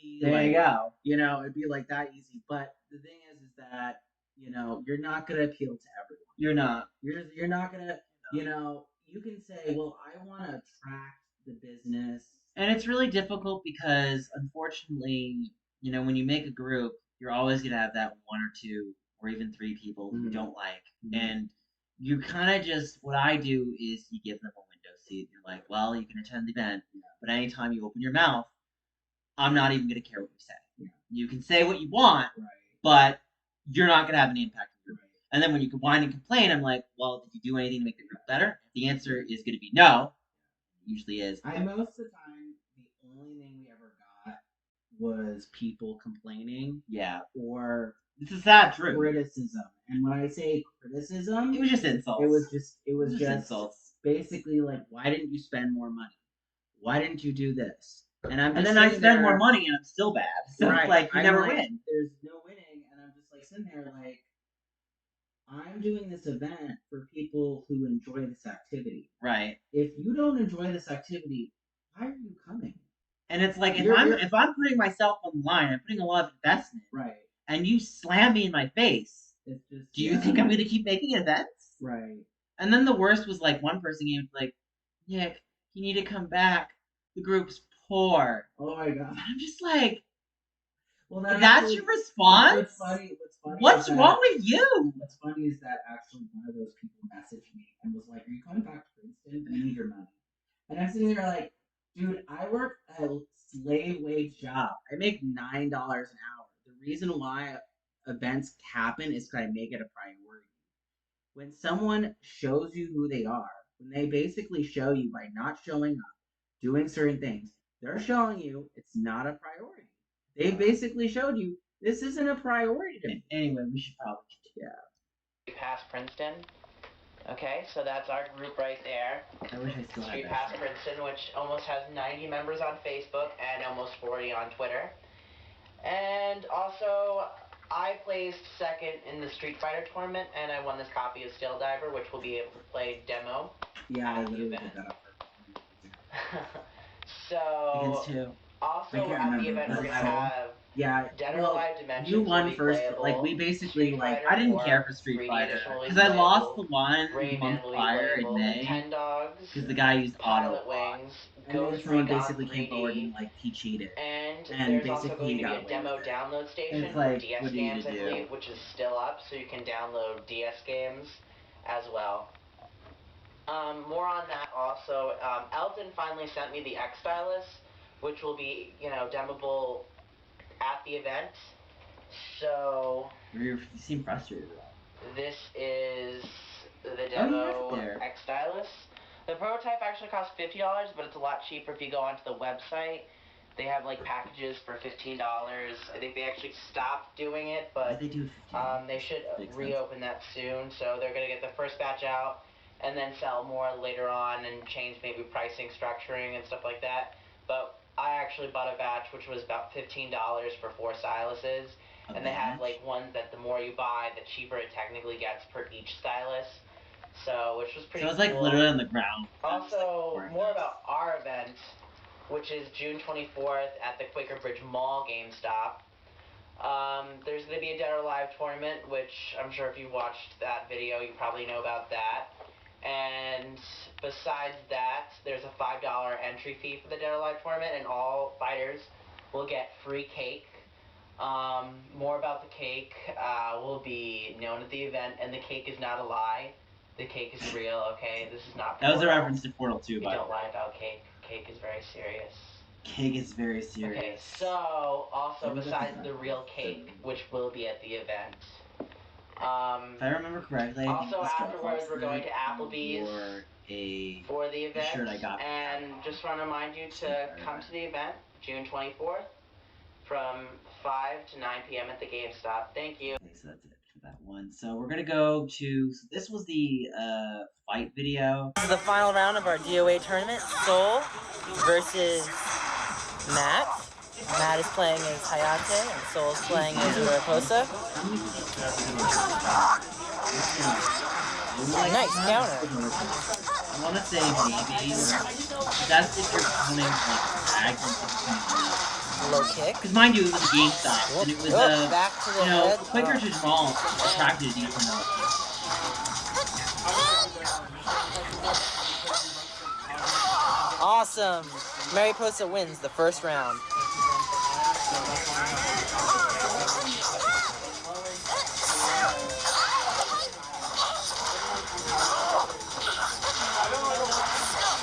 easy. There like, you go. You know, it'd be like that easy. But the thing is that you know you're not gonna appeal to everyone. You're not. You're not gonna. You know, you can say, well, I want to attract the business, and it's really difficult because unfortunately, you know, when you make a group, you're always gonna have that one or two or even three people who you don't like, and you kind of just what I do is you give them a window seat. You're like, well, you can attend the event, but anytime you open your mouth, I'm not even going to care what you say. Yeah. You can say what you want, but you're not going to have any impact on the group. And then when you whine and complain, I'm like, well, did you do anything to make the group better? If the answer is going to be no, it usually is. Most of the time, the only thing we ever got was people complaining. Yeah. Or this is sad truth. Criticism. And when I say criticism, it was just insults. It was just insults. Basically like, why didn't you spend more money? Why didn't you do this? And then I spend more money and I'm still bad. So it's like you never win. There's no winning, and I'm just like sitting there like, I'm doing this event for people who enjoy this activity. Right. If you don't enjoy this activity, why are you coming? And it's like if I'm putting myself on the line, I'm putting a lot of investment. Right. And you slam me in my face. It's just, do you think I'm going to keep making events? Right. And then the worst was like one person came like, Nick, you need to come back. The group's poor. Oh my god. And I'm just like, well, that's your response? What's funny what's wrong with you? What's funny is that actually one of those people messaged me and was like, are you coming back to Princeton? I need your money. And I'm sitting there like, dude, I work a slave wage job. I make $9 an hour. The reason why events happen is because I make it a priority. When someone shows you who they are, when they basically show you by not showing up, doing certain things, they're showing you it's not a priority. They basically showed you this isn't a priority to me. Anyway, we should probably StreetPass Princeton. Okay, so that's our group right there. I wish I still had that. StreetPass Princeton, which almost has 90 members on Facebook and almost 40 on Twitter. And also, I placed second in the Street Fighter tournament, and I won this copy of Steel Diver, which we'll be able to play demo. Yeah, I literally did that up. So, Against who? also at the event, we're gonna have Yeah, Dead or well, Alive Dimensions you will won be first. playable. Like, we basically, Street like, Fighter I didn't 4, care for Street 3D Fighter. Edition will be Because I lost playable. the one Rayman month will be prior in playable. May. Ten Dogs. Because the guy used auto Pilot lock. Wings. And then Ghost someone Recon basically came forward 3D. and, like, he cheated. And And there's also basically going he to be got a away demo with it. download station It's for like, DS what do you games, I do? believe, which is still up, so you can download DS games as well. More on that also. Elton finally sent me the X Stylus, which will be, demoable at the event. So You seem frustrated about this is the Oh, demo you have it there. X Stylus. The prototype actually costs $50, but it's a lot cheaper if you go onto the website. They have like packages for $15. I think they actually stopped doing it, but they do they should reopen that soon. So they're gonna get the first batch out and then sell more later on and change maybe pricing, structuring, and stuff like that. But I actually bought a batch which was about $15 for 4 styluses, and they have like ones that the more you buy, the cheaper it technically gets per each stylus. So, which was pretty So it's cool. like literally on the ground. Also, more about our event, which is June 24th at the Quaker Bridge Mall GameStop. There's going to be a Dead or Alive tournament, which I'm sure if you watched that video, you probably know about that. And besides that, there's a $5 entry fee for the Dead or Alive tournament, and all fighters will get free cake. More about the cake will be known at the event, and the cake is not a lie. The cake is real, okay? This is not That was a Portal. reference to Portal 2, We by the don't way. lie about cake. Cake is very serious. Cake is very serious. Okay, so also besides the real cake, which will be at the event. If I remember correctly, I think Also Mr. afterwards, we're going to Foster Applebee's wore for the a event, shirt I got from and just want to remind you to come to the event June 24th from 5 to 9 p.m. at the GameStop. Thank you. Okay, so that's it for that one. So we're gonna go to. So this was the fight video. This is the final round of our DOA tournament. Soul versus Matt. Matt is playing as Hayate, and Soul is playing as Mariposa. Nice counter. I want to say maybe that's if you're coming like tagged into low kick. Because mind you, it was a GameStop, and it was back to the head. Quaker Ridge Mall attracted a decent amount of people. Awesome. Mariposa wins the first round.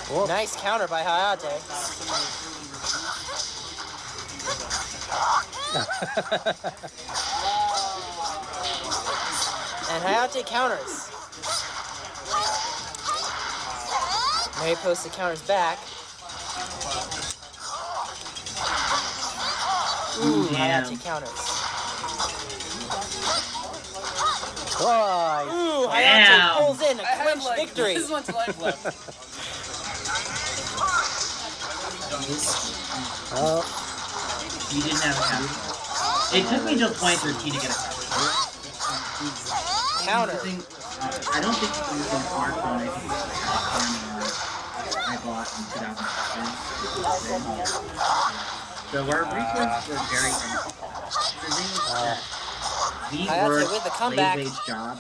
Whoa. Nice counter by Hayate. And Hayate counters. Mariposa counters back. Ooh, Hayate counters. Oh, ooh, Hayate pulls in a clinch victory. This is much life left. Oh. You didn't have a counter. It took me until 2013 to get a counter. I don't think it was an art phone. I think it was a I bought in 2007. So our resources were very we worked with the comeback. Job.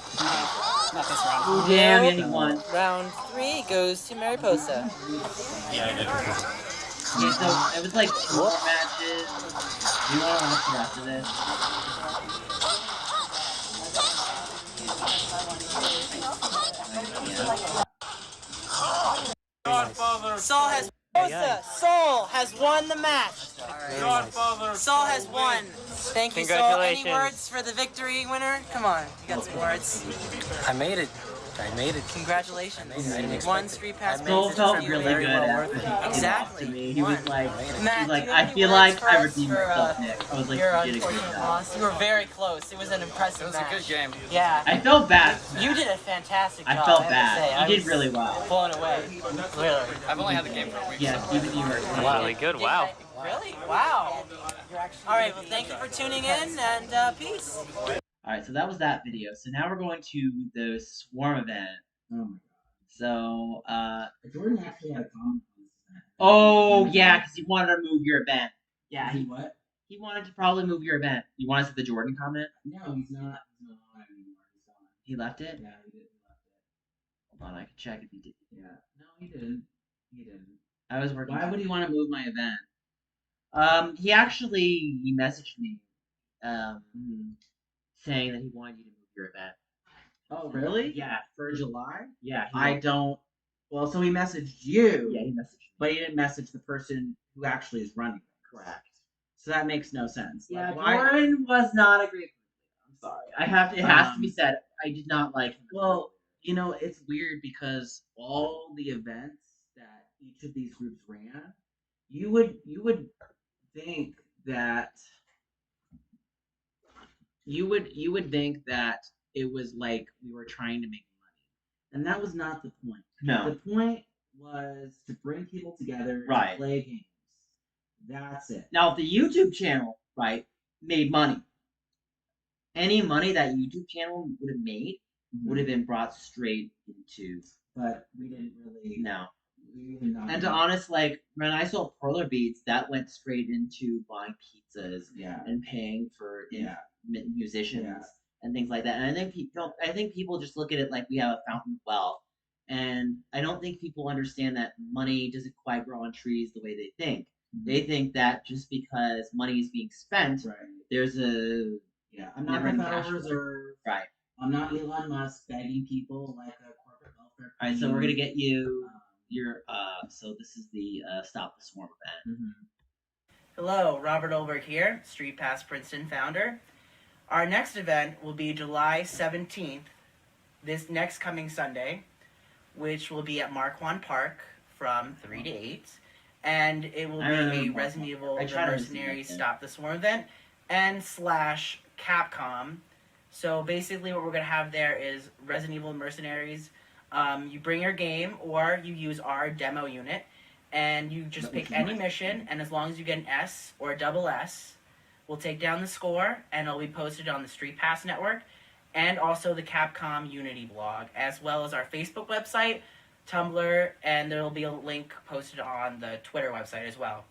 Not this round. Ooh, damn, and he won. Round 3 goes to Mariposa. Yeah, I did. Okay, so it was like 2 more matches. Do you want to watch the rest of this? Godfather. Saul has won the match. Godfather. Saul has won. Thank you, Saul. Any words for the victory winner? Come on, you got some words. I made it. I made it. Congratulations. I didn't expect One it. StreetPass Soul Princeton felt trophy really winner. good after Exactly. to me. He was like, Matt, do you have I any feel words like for I us redeemed for, myself, Nick. I was like, your you did a good unfortunate job. loss? You were very close. It was an impressive match. It was a good game. Yeah. I felt bad. You did a fantastic job. I felt have bad. to say. You I did was really well. blown away. Really. I've only had the game for a week. Yeah, even you were. Wow, really good. Wow. Really? Wow. All right. Well, thank you for tuning in, and peace. Alright, so that was that video. So now we're going to the Swarm event. Oh my god. So, Jordan actually had a comment on this event. Oh yeah, because he wanted to move your event. Yeah, Is he what? he wanted to probably move your event. You want to see the Jordan comment? No, he's not. He's not on anymore. He's on. He left it. Yeah, he did. He left it. Hold on, I can check if he did. Yeah. No, he didn't. He didn't. I was working. Why would he want to move my event? He messaged me, saying that he wanted you to move your event. Oh, really? Yeah, For July? yeah. I don't. Well, so he messaged you. Yeah, he messaged me. But he didn't message the person who actually is running it. Correct. So that makes no sense. Yeah, Like, why? Jordan was not a great. I'm sorry. It has to be said. I did not like him. Well, you know, it's weird because all the events that each of these groups ran, you would think that you would think that it was like we were trying to make money, and that was not the point. No. The point was to bring people together Right. and play games. That's it. Now, if the YouTube channel, right, made money, any money that YouTube channel would have made would have been brought straight into. But we didn't really. No. We did not. And to honest, like when I sold Perler Beats, that went straight into buying pizzas and paying for musicians and things like that. And I think people just look at it like we have a fountain of wealth, and I don't think people understand that money doesn't quite grow on trees the way they think. They think that just because money is being spent, there's a I'm not the Federal Reserve. Right. I'm not Elon Musk begging people like a corporate welfare. All right, so we're gonna get you your. So this is the Stop the Swarm event. Hello, Robert Olberg here, StreetPass Princeton founder. Our next event will be July 17th, this next coming Sunday, which will be at Marquand Park from 3 to 8. And it will be a Resident Evil The Mercenaries Stop the Swarm event and / Capcom. So basically what we're going to have there is Resident Evil Mercenaries. You bring your game or you use our demo unit and you just pick any mission, and as long as you get an S or a double S, we'll take down the score and it'll be posted on the StreetPass network and also the Capcom Unity blog, as well as our Facebook website, Tumblr, and there will be a link posted on the Twitter website as well.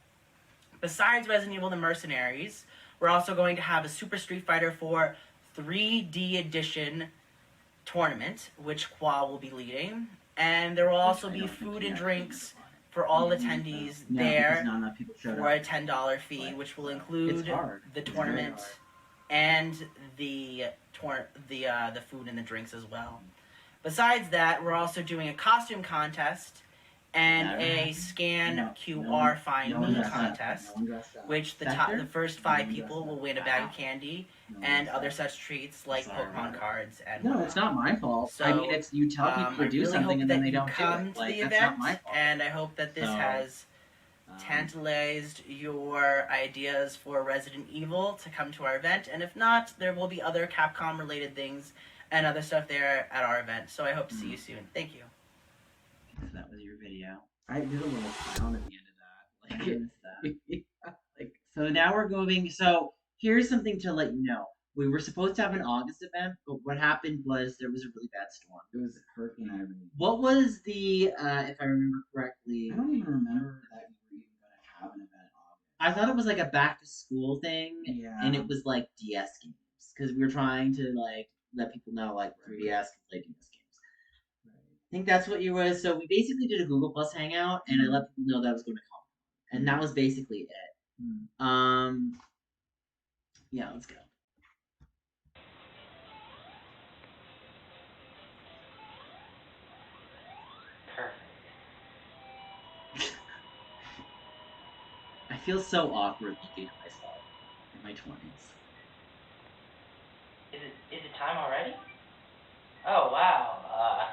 Besides Resident Evil The Mercenaries, we're also going to have a Super Street Fighter 4 3D Edition tournament, which Qua will be leading, and there will also be food and drinks for all attendees there for a $10 fee, which will include the tournament and the food and the drinks as well. Besides that, we're also doing a costume contest and a scan QR find me contest, which the first 5 people will win a bag of candy and other such treats like Pokemon cards and No, it's not my fault. So, I mean, it's you tell people to do something and then they don't do it. To Like, the that's event, not my fault. and I hope that this has tantalized your ideas for Resident Evil to come to our event, and if not, there will be other Capcom related things and other stuff there at our event. So I hope to see you soon. Thank you. So that was your video. I did a little sound at the end of that. Like, I missed that. Like, so now we're going. So here's something to let you know. We were supposed to have an August event, but what happened was there was a really bad storm. It was Hurricane Irene. What was the, if I remember correctly? I don't even remember that you were even going to have an event in August. I thought it was like a back to school thing, and it was like DS games because we were trying to like let people know like 3DS can play DS games. I think that's what you was. So we basically did a Google Plus hangout, and I let people know that I was going to come, and that was basically it. Yeah, let's go. I feel so awkward looking at myself in my 20s. Is it time already? Oh, wow.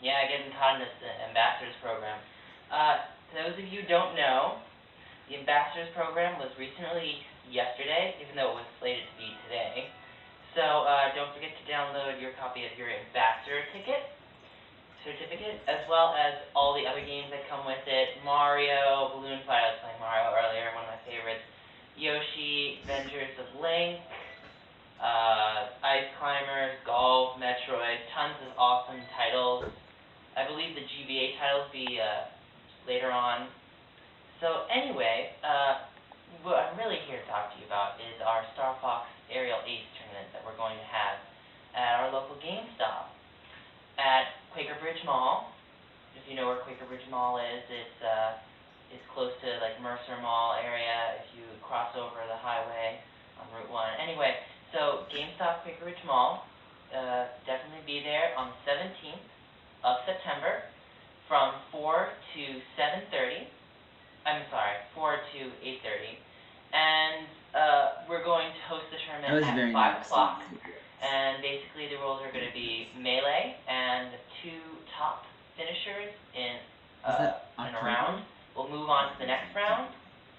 Yeah, getting caught in this ambassadors program. For those of you who don't know, the ambassadors program was recently yesterday, even though it was slated to be today. So, don't forget to download your copy of your ambassador certificate, as well as all the other games that come with it. Mario, Balloon Fight, I was playing Mario earlier, one of my favorites. Yoshi, Adventures of Link, Ice Climbers, Golf, Metroid, tons of awesome titles. I believe the GBA titles be later on. local GameStop at Quaker Bridge Mall. If you know where Quaker Bridge Mall is, it's close to like Mercer Mall area if you cross over the highway on Route 1. Anyway, so GameStop Quaker Ridge Mall, definitely be there on the 17th of September from 4 to 7:30. I'm sorry, 4 to 8:30. And we're going to host the tournament at 5 o'clock. And basically the rules are going to be melee, and the 2 top finishers in a round will move on to the next round,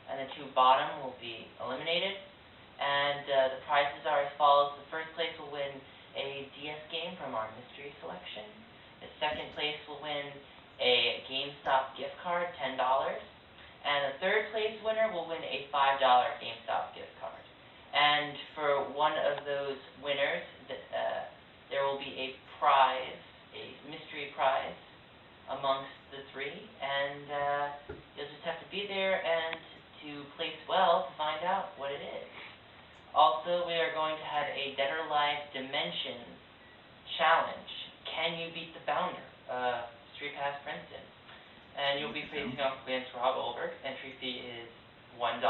and the 2 bottom will be eliminated. And the prizes are as follows. The first place will win a DS game from our mystery selection. The second place will win a GameStop gift card, $10. And the third place winner will win a $5 GameStop gift card. And for one of those winners, there will be a prize, a mystery prize amongst the 3. And you'll just have to be there and to place well to find out what it is. Also, we are going to have a Dead or Alive Dimensions challenge. Can you beat the founder of StreetPass Princeton? And you'll be facing off against Rob Olberg. Entry fee is $1.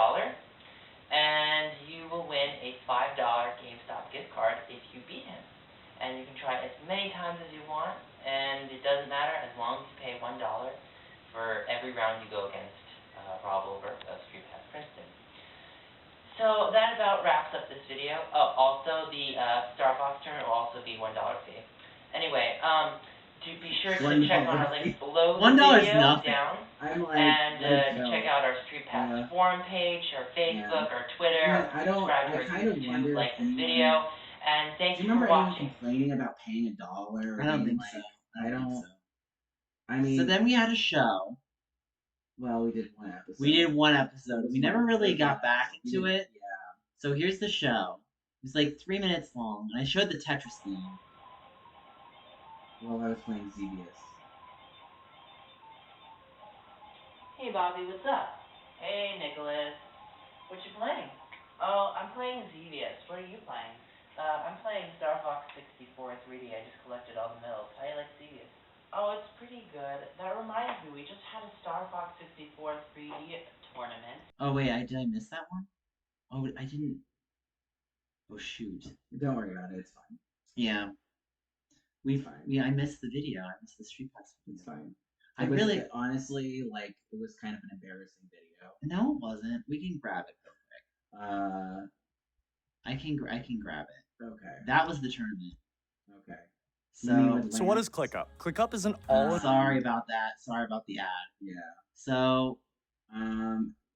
And you will win a $5 GameStop gift card if you beat him. And you can try as many times as you want, and it doesn't matter as long as you pay $1 for every round you go against Rob Olberg of StreetPass Princeton. So that about wraps up this video. Oh, also the Star Fox tournament will also be $1 fee. Anyway, do be sure to check on our links below the video down, and check out our StreetPass forum page, our Facebook, our Twitter, subscribe to our YouTube, like this video, and thank you for watching. Complaining about paying $1? I don't think so. I don't think so. I mean, so then we had a show. Well, we did one episode. We did one episode. We never really got back into it. Yeah. So here's the show. It's like 3 minutes long, and I showed the Tetris theme. Well, I was playing Xevious. Hey Bobby, what's up? Hey Nicholas. What you playing? Oh, I'm playing Xevious. What are you playing? I'm playing Star Fox 64 3D. I just collected all the medals. How do you like Xevious? Oh, it's pretty good. That reminds me, we just had a Star Fox 64 3D tournament. Oh wait, did I miss that one? Oh, I didn't. Oh shoot. Don't worry about it. It's fine. Yeah. I missed the video. I missed the StreetPass. It's fine. Honestly, like, it was kind of an embarrassing video. No, it wasn't. We can grab it real quick. I can grab it. Okay. That was the tournament. Okay. So what is ClickUp? ClickUp is an all. Sorry about that. Sorry about the ad. Yeah. So,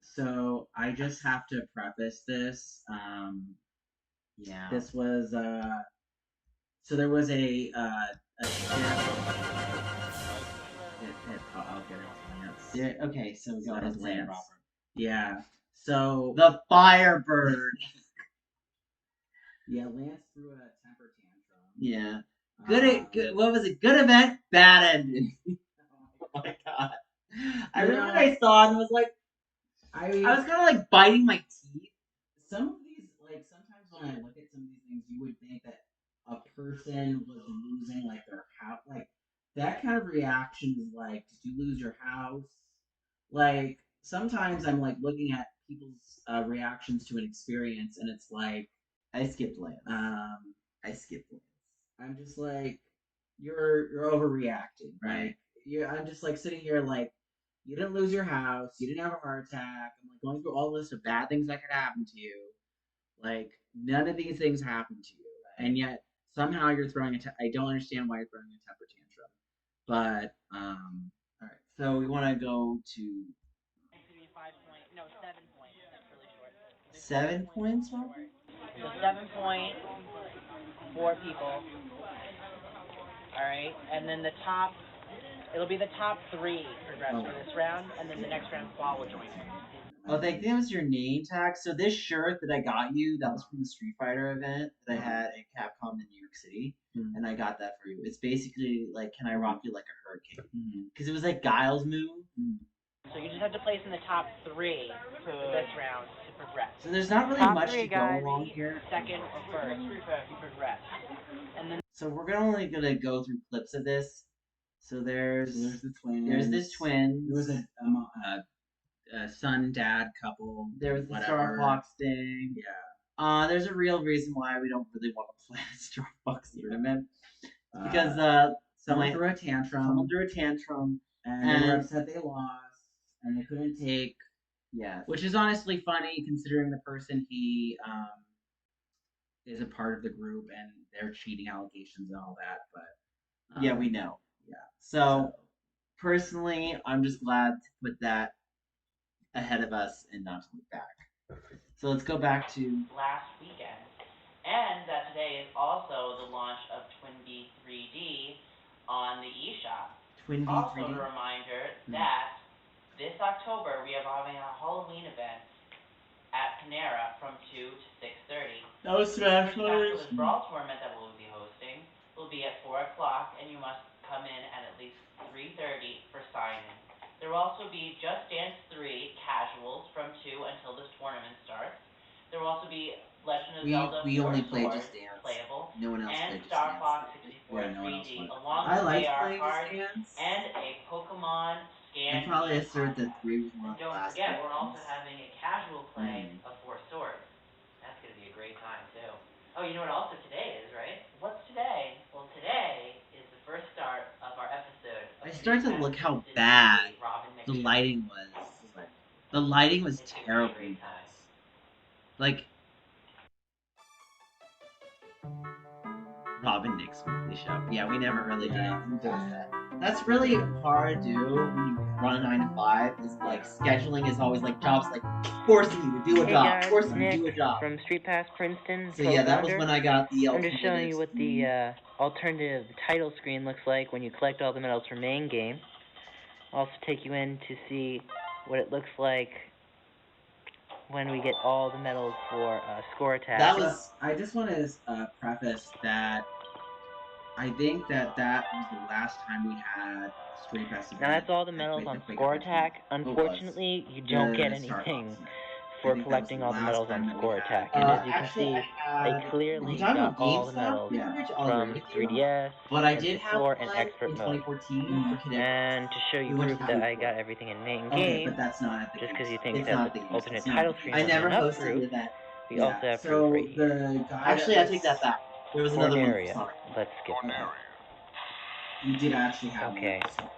so I just have to preface this. Yeah. This was so there was a okay, so go ahead, Lance. Robert. Yeah. So the Firebird. Yeah, Lance threw a temper tantrum. Yeah. Good. What was it? Good event, bad ending. Oh my god! I remember when I saw it and was like, I was kind of like biting my teeth. Some of these, like, sometimes when I look at some of these things, you would think that a person was losing like their house, like that kind of reaction is like, did you lose your house? Like sometimes I'm like looking at people's reactions to an experience, and it's like I skipped Lance. I'm just like, you're overreacting, right? I'm just like sitting here like, you didn't lose your house, you didn't have a heart attack. I'm like going through all this of bad things that could happen to you. Like none of these things happened to you, and yet somehow you're throwing I don't understand why you're throwing a temper tantrum. But all right, so we want to go to 7 points. That's really short. 7 points, Robert? So 7 point, 4 people. Alright, and then it'll be the top 3 progress for this round, and then the next round Paul will join us. Oh, thank you. That was your name tag. So this shirt that I got you, that was from the Street Fighter event that I had at Capcom in New York City, and I got that for you. It's basically like, can I rock you like a hurricane? Because it was like Guile's move. So you just have to place in the top 3 for this round to progress. So there's not really top much 3 to go guys, along here. Second or first, you progress. And then So we're only gonna go through clips of this. So there's the twins. There's this twins. There was a son dad couple. There was the whatever. Star Fox thing. Yeah. There's a real reason why we don't really want to play the Star Fox tournament. Because someone threw a tantrum. And they were upset they lost, and they couldn't take. Yeah, which is honestly funny considering the person he is a part of the group and their cheating allegations and all that. But yeah, we know. Yeah. So personally, I'm just glad to put that ahead of us and not to look back. So let's go back to last weekend, and that today is also the launch of Twinbee 3D on the eShop. Twinbee also 3D. a reminder that this October we are having a Halloween event at Panera from 2 to 6:30. No Smash Brothers. The Brawl tournament that we'll be hosting will be at 4 o'clock, and you must come in at least 3:30 for sign-in. There will also be Just Dance 3 casuals from 2 until this tournament starts. There will also be Legend of Zelda we only Four played Swords Just Dance. playable, No one else and played Just Star Dance. Fox 64 Yeah, no one else 3D, played. along I with liked AR playing Just cards Dance. and a Pokemon scan. And probably assert that 3 was one And of the don't last forget, we're ones. also having a casual play of Four Swords. That's going to be a great time, too. Oh, you know what also today is, right? What's today? Well, today is the first start of our episode. I started to look how bad the lighting was. The lighting was terrible. Like Robin Nick's weekly show. Yeah, we never really did anything with that. That's really hard to do when you run a 9 to 5. Is like scheduling is always like jobs like forcing you to do a Hey job, guys, forcing you Nick to do a job. from StreetPass Princeton. So yeah, that was co-founder. when I got the I'm just showing you what the alternative title screen looks like when you collect all the medals from main game. I'll also take you in to see what it looks like when we get all the medals for score attack. That was. I just want to preface that I think that was the last time we had StreetPass. Now that's all the medals on score attack. Unfortunately, you don't get anything for collecting all the medals on score attack. And as you can see, they clearly got all the medals from 3DS, but I did have N64, and Expert in mode. 2014 for Connect. And to show you proof that I got everything in main game, but that's not just because you think It's that not the the alternate games. title screen I never wasn't enough hosted proof, that. we also have So proof right here. the guy Actually, I take that back. There was another one. Area. Let's skip that. You did actually have. Okay. So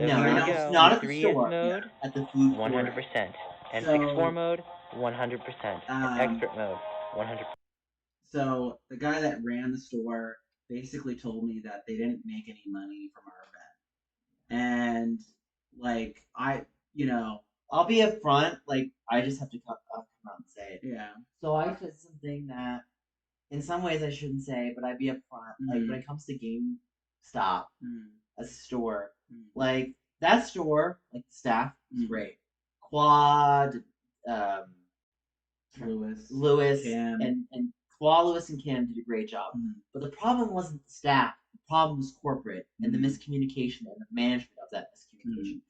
No, here we not- go. not at the 3S store. mode, At the food court. 100%. And So, 64 mode, 100%. And Expert mode, 100%. So the guy that ran the store basically told me that they didn't make any money from our event, and like I'll be upfront. Like I just have to come out and say it. Yeah. So I said something that, in some ways, I shouldn't say, but I'd be upfront. Like when it comes to GameStop, a store, like that store, like the staff is great. Quad, Lewis, Kim. and Quad, Lewis, and Kim did a great job. But the problem wasn't the staff. The problem was corporate and the miscommunication and the management of that miscommunication.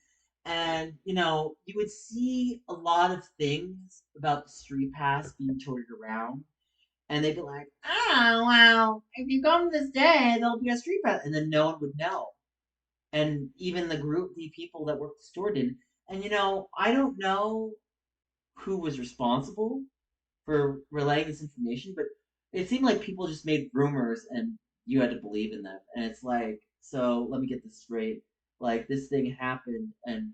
And, you would see a lot of things about the Street Pass being touted around. And they'd be like, oh, well, if you come this day, there'll be a Street Pass. And then no one would know. And even the people that worked the store didn't. And, I don't know who was responsible for relaying this information, but it seemed like people just made rumors and you had to believe in them. And it's like, so let me get this straight. Like, this thing happened and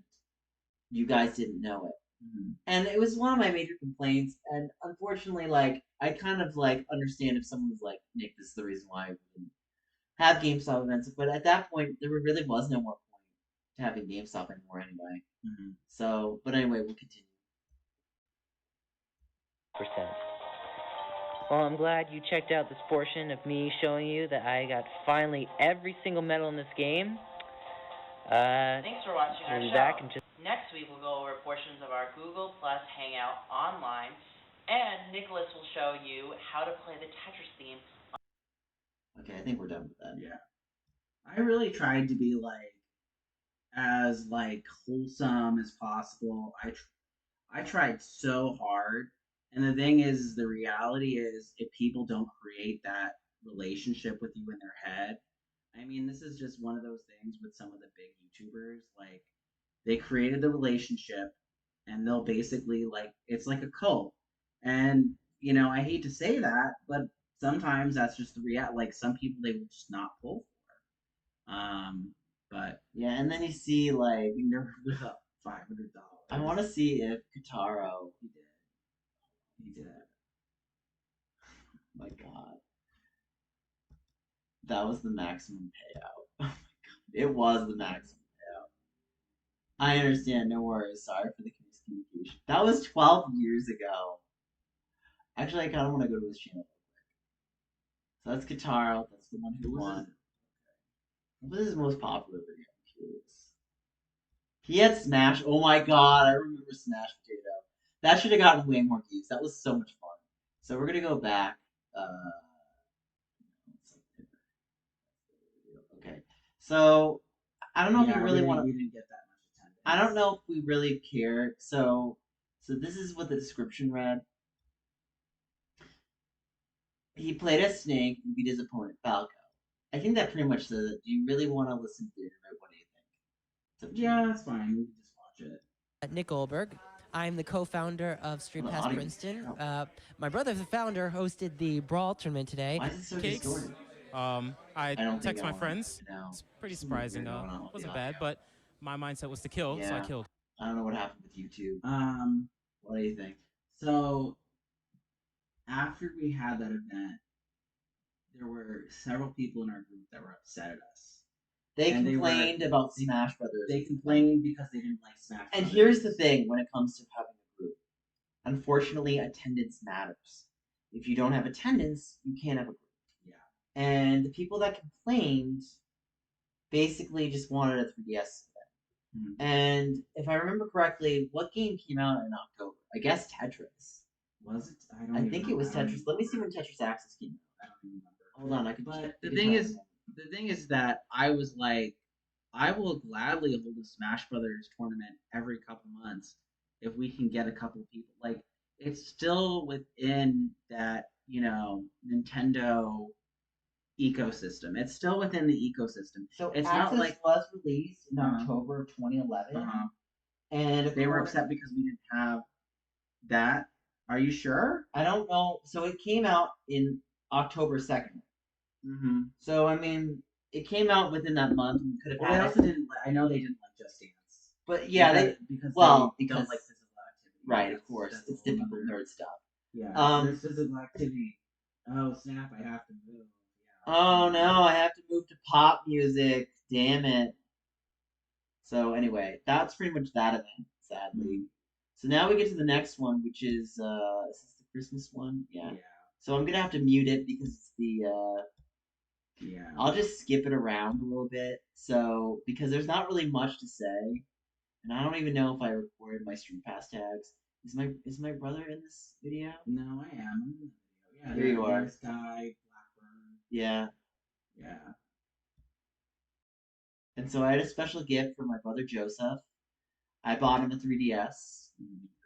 you guys didn't know it. And it was one of my major complaints. And unfortunately, like, I kind of, like, understand if someone was like, Nick, this is the reason why we didn't have GameStop events. But at that point, there really was no more point to having GameStop anymore anyway. So, but anyway, we'll continue. Percent. Well, I'm glad you checked out this portion of me showing you that I got finally every single medal in this game. Thanks for watching our we'll be show. back in just Next week we'll go over portions of our Google Plus Hangout online, and Nicholas will show you how to play the Tetris theme. Okay, I think we're done with that. Yeah. I really tried to be as wholesome as possible. I tried so hard, and the thing is, the reality is, if people don't create that relationship with you in their head. I mean, this is just one of those things with some of the big YouTubers. Like, they created the relationship, and they'll basically like it's like a cult. And I hate to say that, but sometimes that's just the reality. Like, some people they will just not pull for. But Yeah, and then you see like they're up $500. I want to see if Kataro. He did. My God, that was the maximum payout. Oh my God, it was the maximum payout. I understand. No worries. Sorry for the miscommunication. That was 12 years ago. Actually, I kind of want to go to his channel real quick. So that's Kataro. That's the one who won. What was his most popular video? I'm curious. He had Smash. Oh my God, I remember Smash Potato. That should have gotten way more views. That was so much fun. So we're gonna go back. Okay. So I don't know if you really want to. We didn't get that much attendance. I don't know if we really care. So this is what the description read. He played as Snake and beat his opponent Falco. I think that pretty much says it. Do you really want to listen to it, or what do you think? Yeah, that's fine. We can just watch it. Nick Goldberg. I'm the co-founder of StreetPass Princeton. My brother, the founder, hosted the Brawl tournament today. Why is it so Cakes. distorted? I text my friends. No. It's pretty surprising. Wasn't bad, but my mindset was to kill, so I killed. I don't know what happened with YouTube. What do you think? So after we had that event, there were several people in our group that were upset at us. They complained about Smash Brothers. They complained because they didn't like Smash Brothers. And here's the thing when it comes to having a group. Unfortunately, attendance matters. If you don't have attendance, you can't have a group. Yeah. And the people that complained basically just wanted a 3DS event. Mm-hmm. And if I remember correctly, what game came out in October? I guess Tetris. Was it? I think it was Tetris. Let me see when Tetris Access came out. I don't remember. Hold on, I can check. The thing is that I was like, I will gladly hold a Smash Brothers tournament every couple months if we can get a couple people. Like, it's still within that, Nintendo ecosystem. It's still within the ecosystem. So it's Access not like was released in October of 2011, and they were upset because we didn't have that. Are you sure? I don't know. So it came out in October 2nd. Mm-hmm. So I mean, it came out within that month. We could have. Well, they also didn't. I know they didn't like Just Dance. But yeah, because don't like physical activity. Right, of course, it's typical nerd stuff. Yeah. There's physical activity. Oh snap! I have to move. Yeah. Oh no! I have to move to pop music. Damn it. So anyway, that's pretty much that event. Sadly. So now we get to the next one, which is this the Christmas one? Yeah. So I'm gonna have to mute it because it's the Yeah. I'll just skip it around a little bit. So because there's not really much to say, and I don't even know if I recorded my StreetPass tags. Is my brother in this video? No, I am. Yeah, here you are. There's Guy, Blackburn. Yeah. Yeah. And so I had a special gift for my brother Joseph. I bought him a 3DS,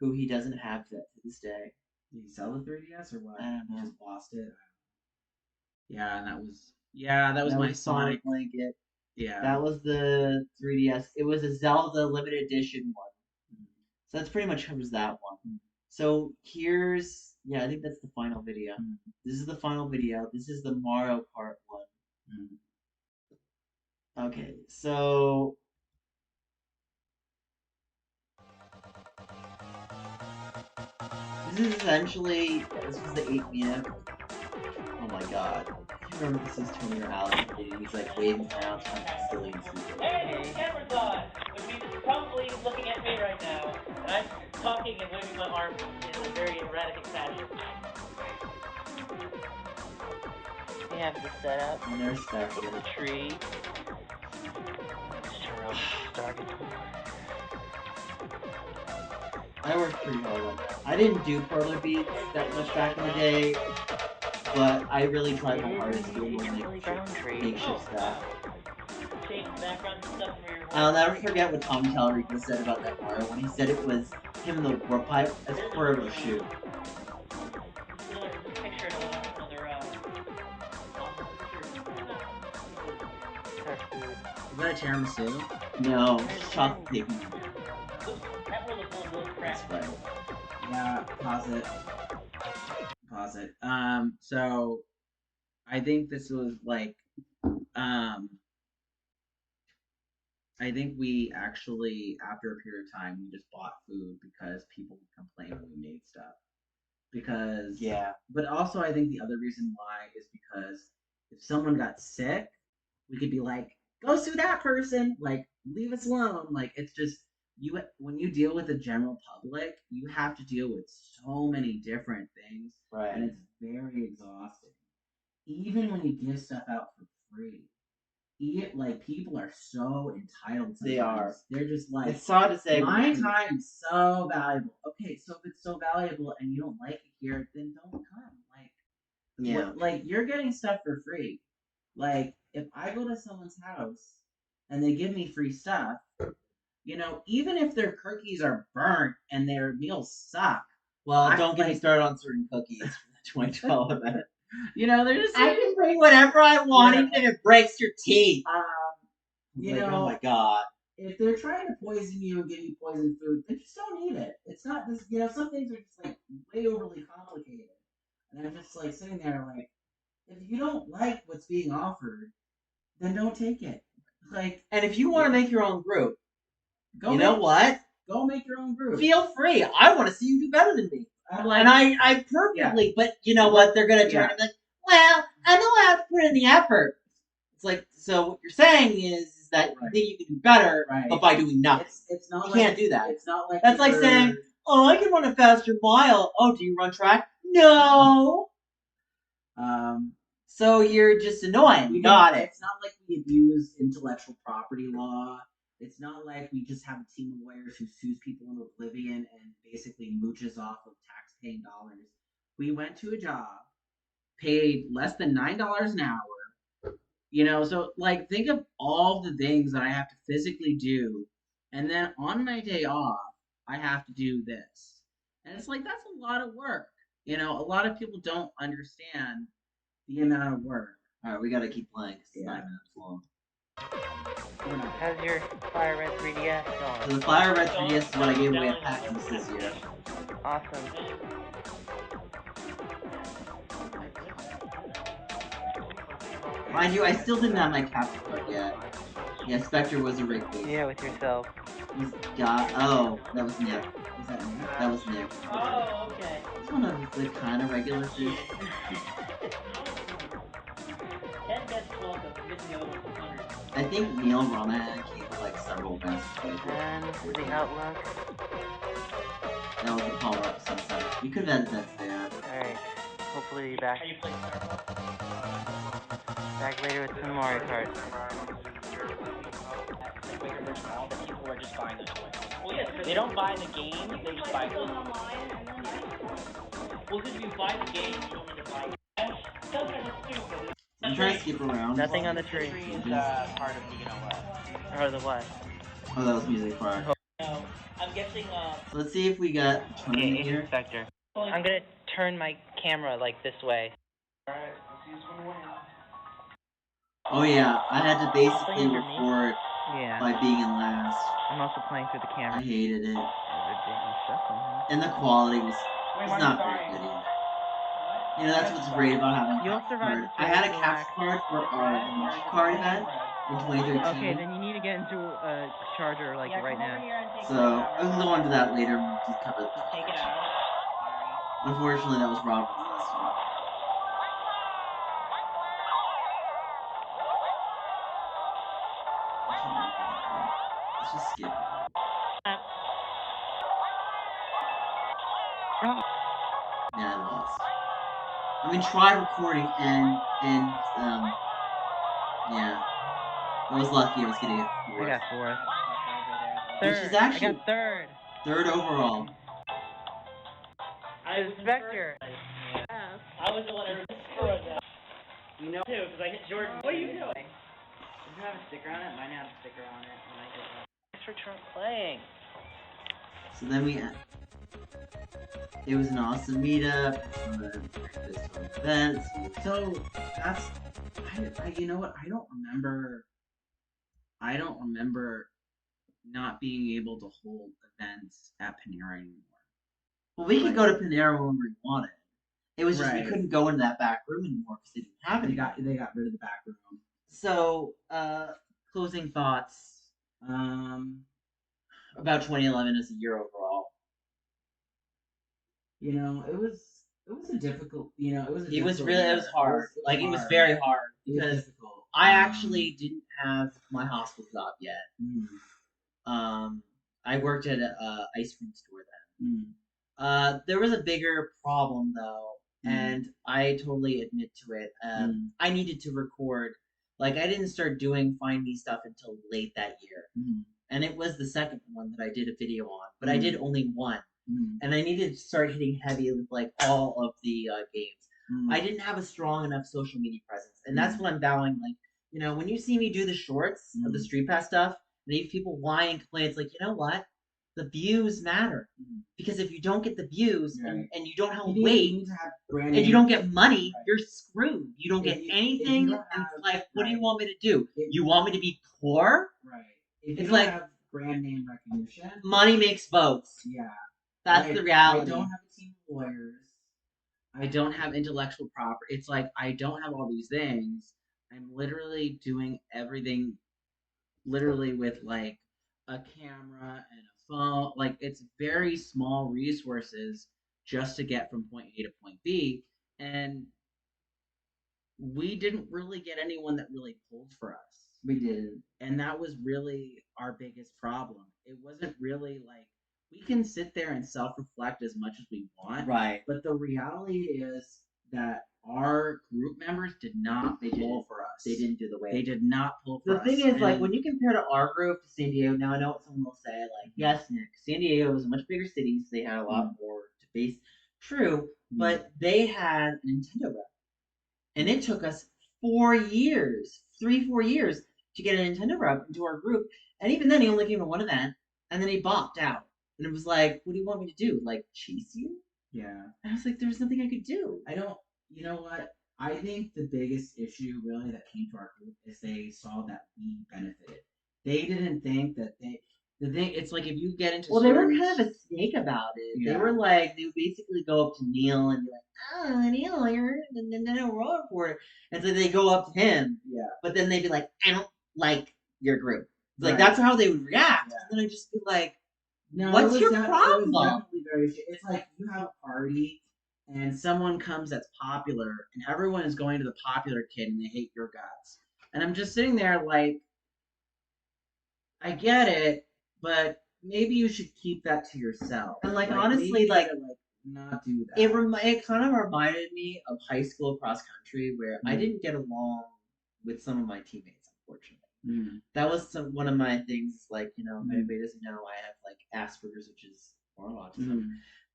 who he doesn't have to this day. Did he sell the 3DS or what? I don't know. He just lost it. Yeah, and that was my Sonic blanket. Yeah. That was the 3DS. It was a Zelda limited edition one. So that's pretty much covers that one. So here's, I think that's the final video. This is the final video. This is the Mario Kart one. Okay, so this is essentially, this was the 8-minute. Oh my god. I remember this is Tony or Alex, and he's like waving around trying to silly and stupid. Hey, camera's on! Which means it's probably looking at me right now. And I'm talking and waving my arms in a very erratic fashion. We have the setup. And there's Spectre. The tree. I worked pretty hard on that. I didn't do parlor beats that much back in the day, but I really tried my hardest doing makeshift stuff. I'll never forget what Tom Tallarico said about that Mario when he said it was him in the warp pipe as part of a shoot. Is that a tiramisu? No, chocolate cake. That was a full milk crap. That's right. Yeah, pause it. Pause it. So I think this was like, I think we actually, after a period of time, we just bought food because people would complain when we made stuff. Because but also I think the other reason why is because if someone got sick, we could be like, go sue that person, like leave us alone. Like it's just you when you deal with the general public, you have to deal with so many different things, Right. and it's very exhausting. Even when you give stuff out for free, like people are so entitled. Sometimes. They are. They're just like, it's sad to say. My time is so valuable. Okay, so if it's so valuable and you don't like it here, then don't come. Like, like you're getting stuff for free. Like, if I go to someone's house and they give me free stuff, you know, even if their cookies are burnt and their meals suck. Well, don't get me started on certain cookies for the 2012 event. You know, they're just. I can bring whatever I want, even if it breaks your teeth. You like, know, oh my god. If they're trying to poison you and give you poisoned food, then just don't eat it. It's not this. You know, some things are just like way overly complicated, and I'm just like sitting there like, if you don't like what's being offered, then don't take it. Like, and if you want to make your own group, go. You know what? Go make your own group. Feel free. I want to see you do better than me. Like, and I perfectly, but you know what? They're gonna turn and be like, well, I'm allowed to put in the effort. It's like, so what you're saying is that you think you can do better, but by doing nothing. It's not. You can't do that. It's not like that's like saying, oh, I can run a faster mile. Oh, do you run track? No. So you're just annoying. Got it. It's not like we abuse intellectual property law. It's not like we just have a team of lawyers who sues people into oblivion and basically mooches off of tax-paying dollars. We went to a job, paid less than $9 an hour. You know, so like think of all the things that I have to physically do, and then on my day off, I have to do this. And it's like that's a lot of work. You know, a lot of people don't understand the amount of work. All right, we gotta keep playing. It's 9 minutes long. How's your Fire Red 3DS going? So the Fire Red 3DS is what I gave away at PAX East this year. Awesome. Mind you, I still didn't have my capture card yet. Yeah, Spectre was a rig piece. Yeah, with yourself. Oh, that was Nick. Was that Nick? That was Nick. Oh, okay. It's one of the kind of regular fish. 10 best welcome. Missing the other one's 100. I think Neil Romahan came with like several events. And the Outlook. That was the power-up sunset. We could have had events there. Alright. Hopefully be back. Back later with some Mario Kart. That people are just buying those toys. Well, yes, they don't buy the game, they just buy them online and then well, because you buy the game, you don't need to buy it. I'm trying to skip around. Nothing on the tree. Is part of the, you know what? Or the what? Oh, that was music part. No, I'm guessing, So let's see if we got a tournament here. Inspector. I'm gonna turn my camera like this way. Alright, let's see who's gonna win. Oh yeah, I had to basically record Yeah. by being in last. I'm also playing through the camera. I hated it. Huh? And the quality was not very good either. You know, that's what's great about having a capture card. I had a capture card for our launch card event in 2013. Okay, then you need to get into a charger like right now. So, I'll go on to that later when we cover the Take it out. Unfortunately, that was Robert's last one. Let's just skip it. Yeah, I lost. I mean, try recording and yeah. I was lucky I was gonna get fourth. I got fourth. Which is actually I got third. Third overall. Inspector. I was the one who destroyed that. You know, too, because I hit Jordan. What are you doing? Does it have a sticker on it? Mine has a sticker on it. And I did that. Thanks for playing. So then it was an awesome meetup. Events. So that's, you know what? I don't remember I don't remember not being able to hold events at Panera anymore. Well, we could go to Panera whenever we wanted. It was just we Right. couldn't go into that back room anymore because they didn't have it. They got rid of the back room. So, closing thoughts about 2011 as a year overall. You know, it was a difficult. You know, it was. It was hard. It was very hard because I actually didn't have my hospital job yet. I worked at a ice cream store then. There was a bigger problem though, and I totally admit to it. I needed to record. Like I didn't start doing Find Me stuff until late that year, and it was the second one that I did a video on. But I did only one, and I needed to start hitting heavy with like all of the games. I didn't have a strong enough social media presence, and that's what I'm vowing. Like you know, when you see me do the shorts of the StreetPass stuff, and if people whine and complain, it's like you know what. The views matter because if you don't get the views and you don't have weight and you don't get money, you're screwed. You don't get anything. And it's like, what do you want me to do? You want me to be poor? Right. If it's you don't like have brand name recognition, money makes votes. Yeah, that's the reality. I don't have a team of lawyers. I don't have intellectual property. It's like I don't have all these things. I'm literally doing everything, literally with like a camera and a phone. Like it's very small resources just to get from point A to point B, and we didn't really get anyone that really pulled for us. We didn't, and that was really our biggest problem. It wasn't really like we can sit there and self-reflect as much as we want, right? But the reality is that our group members did not pull for us. They didn't do the way. They did not pull for The us. thing is, like, when you compare to our group to San Diego, now I know what someone will say, like, yes, Nick, San Diego was a much bigger city, so they had a lot more to base. True, but they had a Nintendo rep. And it took us 4 years, 3-4 years, to get a Nintendo rep into our group. And even then, he only came to one event, and then he bopped out. And it was like, what do you want me to do? Like, chase you? Yeah. And I was like, there's nothing I could do. I don't. You know what? I think the biggest issue really that came to our group is they saw that we benefited. They didn't think that the thing. It's like if you get into they were kind of a snake about it. Yeah. They were like they would basically go up to Neil and be like, "Oh, Neil, you're the Nintendo World Reporter," and so they go up to him. Yeah. But then they'd be like, "I don't like your group." Like that's how they would react. Yeah. And then I'd just be like, "No, what's your problem?" It was definitely very. It's like you have a party. And someone comes that's popular, and everyone is going to the popular kid, and they hate your guts. And I'm just sitting there like, I get it, but maybe you should keep that to yourself. And like honestly, like not do that. It kind of reminded me of high school cross country where I didn't get along with some of my teammates, unfortunately. That was one of my things. Like you know, if anybody doesn't know, I have like Asperger's, which is moral autism,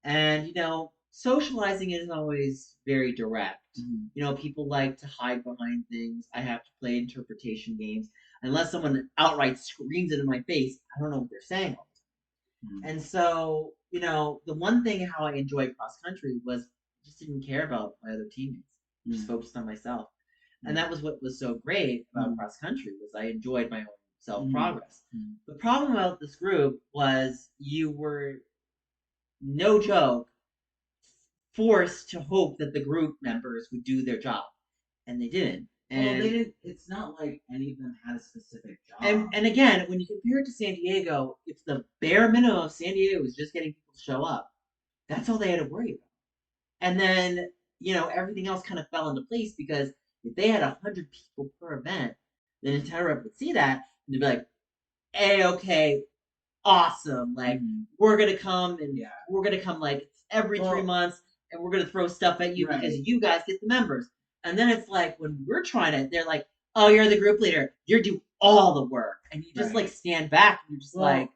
and you know. Socializing isn't always very direct. You know, people like to hide behind things. I have to play interpretation games. Unless someone outright screams it in my face, I don't know what they're saying all the time. And so, you know, the one thing how I enjoyed cross country was I just didn't care about my other teammates. I just focused on myself. And that was what was so great about cross country was I enjoyed my own self progress. The problem about this group was you were, no joke, forced to hope that the group members would do their job, and they didn't. And they didn't. It's not like any of them had a specific job. And again, when you compare it to San Diego, if the bare minimum of San Diego was just getting people to show up, that's all they had to worry about. And then you know everything else kind of fell into place because if they had 100 people per event, the Nintendo rep would see that and they'd be like, "Hey, okay, awesome! Like we're gonna come and we're gonna come like every 3 months." And we're going to throw stuff at you because you guys get the members. And then it's like, when we're trying to, they're like, oh, you're the group leader. You're do all the work. And you just like stand back and you're just like.